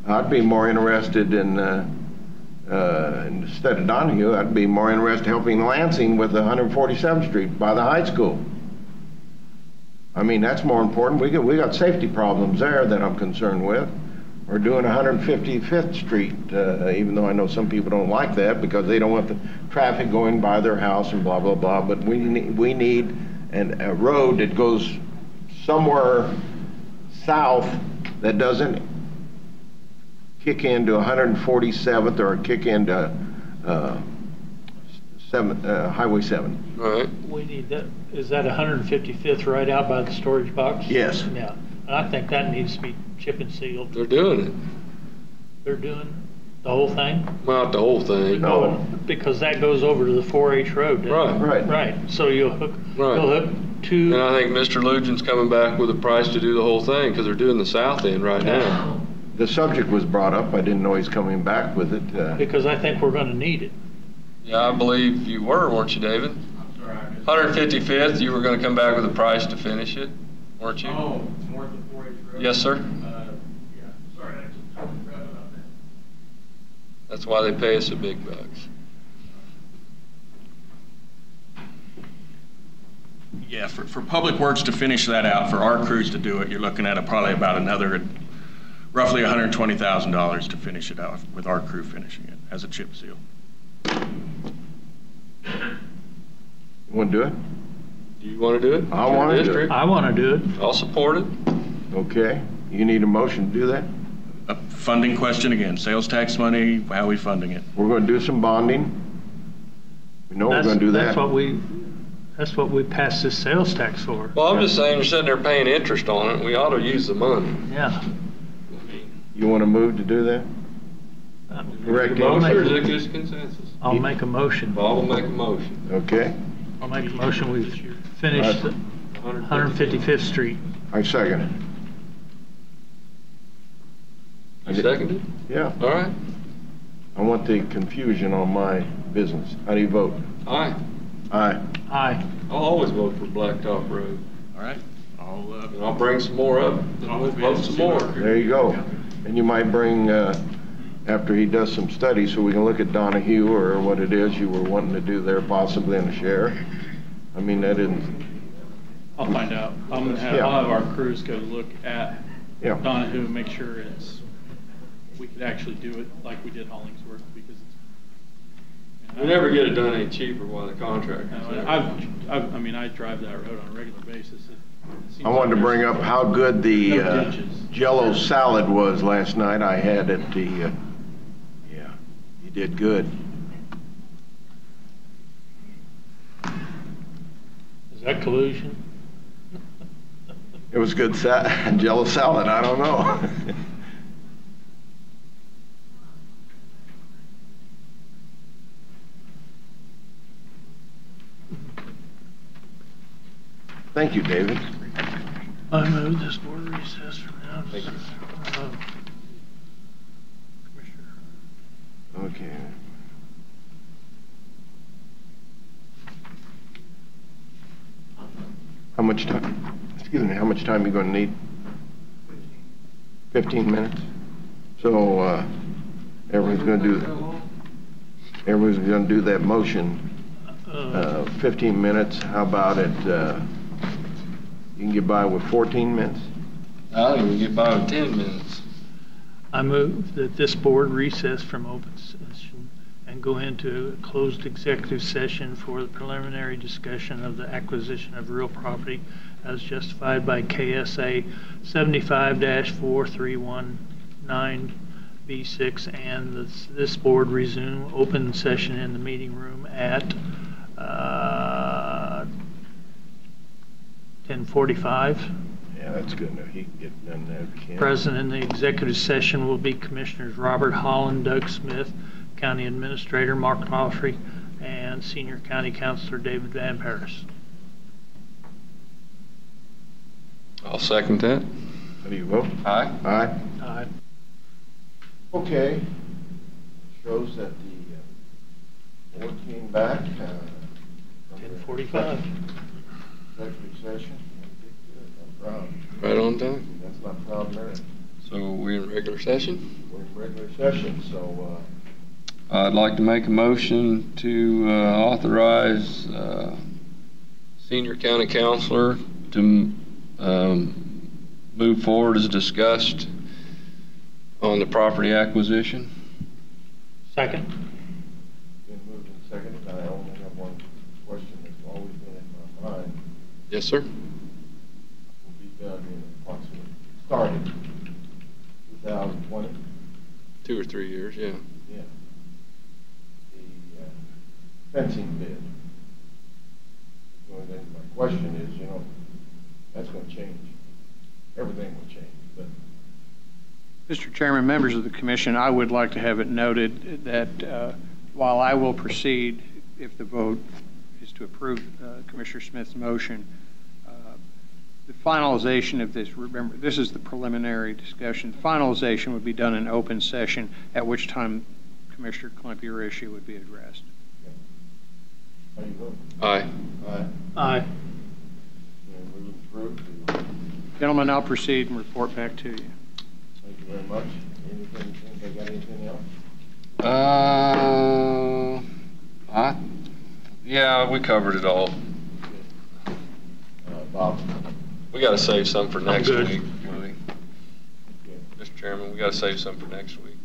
I'd be more interested in, instead of Donahue, I'd be more interested in helping Lansing with 147th Street by the high school. I mean, that's more important. We got safety problems there that I'm concerned with. We're doing 155th Street, even though I know some people don't like that because they don't want the traffic going by their house and blah, blah, blah. But we need a road that goes somewhere south that doesn't kick into 147th or kick into Highway 7. Right. We need that, is that 155th right out by the storage box? Yes. Yeah, and I think that needs to be chip and sealed. They're doing it. They're doing the whole thing? Well, not the whole thing. No. Because that goes over to the 4H road. doesn't it? Right. Right. Right, so you'll hook And two, I think Mr. Lujan's coming back with a price to do the whole thing because they're doing the south end right now. The subject was brought up. I didn't know he's coming back with it. because I think we're gonna need it. Yeah, I believe you were, weren't you, David? 155th, you were going to come back with a price to finish it, weren't you? Oh, north of 4H Road? Yes, sir. Yeah, sorry, I just totally forgot about that. That's why they pay us the big bucks. Yeah, for Public Works to finish that out, for our crews to do it, you're looking at probably about another, roughly $120,000 to finish it out with our crew finishing it as a chip seal. You want to do it? Do you want to do it? I wanna do it. District? I wanna do it. I'll support it. Okay. You need a motion to do that? A funding question again, sales tax money, how are we funding it? We're going to do some bonding. We know we're going to do that. That's what we passed this sales tax for. Well, I'm just saying, you're sitting there paying interest on it, we ought to use the money. Yeah. You want to move to do that? Correct Motion or answer? is it just consensus? I'll make a motion. Bob will make a motion. Okay. I'll make a motion, we finish the 155th Street. I second it. You seconded? Yeah. All right. I want the confusion on my business. How do you vote? Aye. Aye. Aye. I'll always vote for Blacktop Road. All right? And I'll bring some more up, and we'll vote some more. There you go. And you might bring, after he does some studies, so we can look at Donahue or what it is you were wanting to do there, possibly in a share. I mean, that isn't, I'll find out. I'll have our crews go look at Yeah. Donahue and make sure we could actually do it like we did Hollingsworth, because it's. We never get it done any cheaper while the contract is there. I mean, I drive that road on a regular basis. I wanted to bring up how good the Jello salad was last night. I had at the, yeah, you did good. Is that collusion? It was good Jello salad, I don't know. Thank you, David. I move this board recess from now. Thank you. Commissioner. Okay. How much time, excuse me, how much time are you going to need? 15 minutes? So everyone's going to do that motion. 15 minutes. How about it? You can get by with 14 minutes? I think we can get by with 10 minutes. I move that this board recess from open session and go into a closed executive session for the preliminary discussion of the acquisition of real property as justified by KSA 75-4319B6, and this board resume open session in the meeting room at 10:45. Yeah, that's good enough. He can get done there if he can. Present in the executive session will be Commissioners Robert Holland, Doug Smith, County Administrator Mark Lawfrey, and Senior County Councilor David Van Paris. I'll second that. How do you vote? Aye. Aye. Aye. Okay. Shows that the board came back. 10:45. Executive session. No problem. Right on time. That's not problem there. So we're in regular session? We're in regular session, so I'd like to make a motion to authorize Senior County Councilor to move forward as discussed on the property acquisition. Second. been moved and seconded. I only have one question that's always been in my mind. Yes, sir. Will be done in approximately, started 2020. 2 or 3 years, yeah. Yeah. The fencing bid. My question is, that's going to change. Everything will change, but. Mr. Chairman, members of the commission, I would like to have it noted that while I will proceed if the vote is to approve Commissioner Smith's motion, the finalization of this, remember, this is the preliminary discussion. The finalization would be done in open session, at which time Commissioner Klemp, your issue would be addressed. How do you vote? Aye. Aye. Aye. Moving through. Gentlemen, I'll proceed and report back to you. Thank you very much. Anything, anybody got anything else? Yeah, we covered it all. Bob? We got to save some for next good. week. Really. Okay. Mr. Chairman, we got to save some for next week.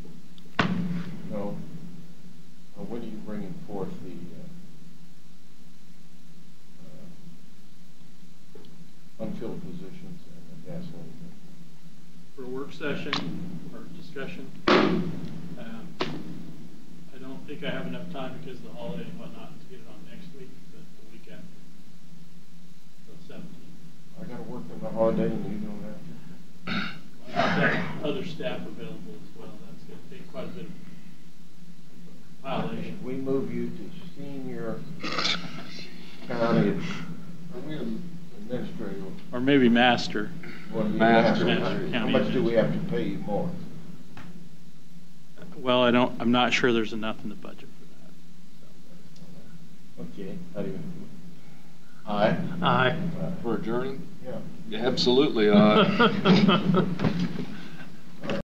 No. When are you bringing forth the unfilled positions and the gasoline? For a work session or discussion, I don't think I have enough time because of the holiday and whatnot to get it on next week, but the week after, the 17th. I got to work on the holiday and you don't have to. I've got other staff available as well. That's going to take quite a bit of compilation. We move you to senior county administrator. Or maybe master. Master. How much do we have to pay you more? Well, I'm not sure there's enough in the budget for that. Okay. How do you? Aye. Aye. For adjourning? Yeah. Absolutely aye.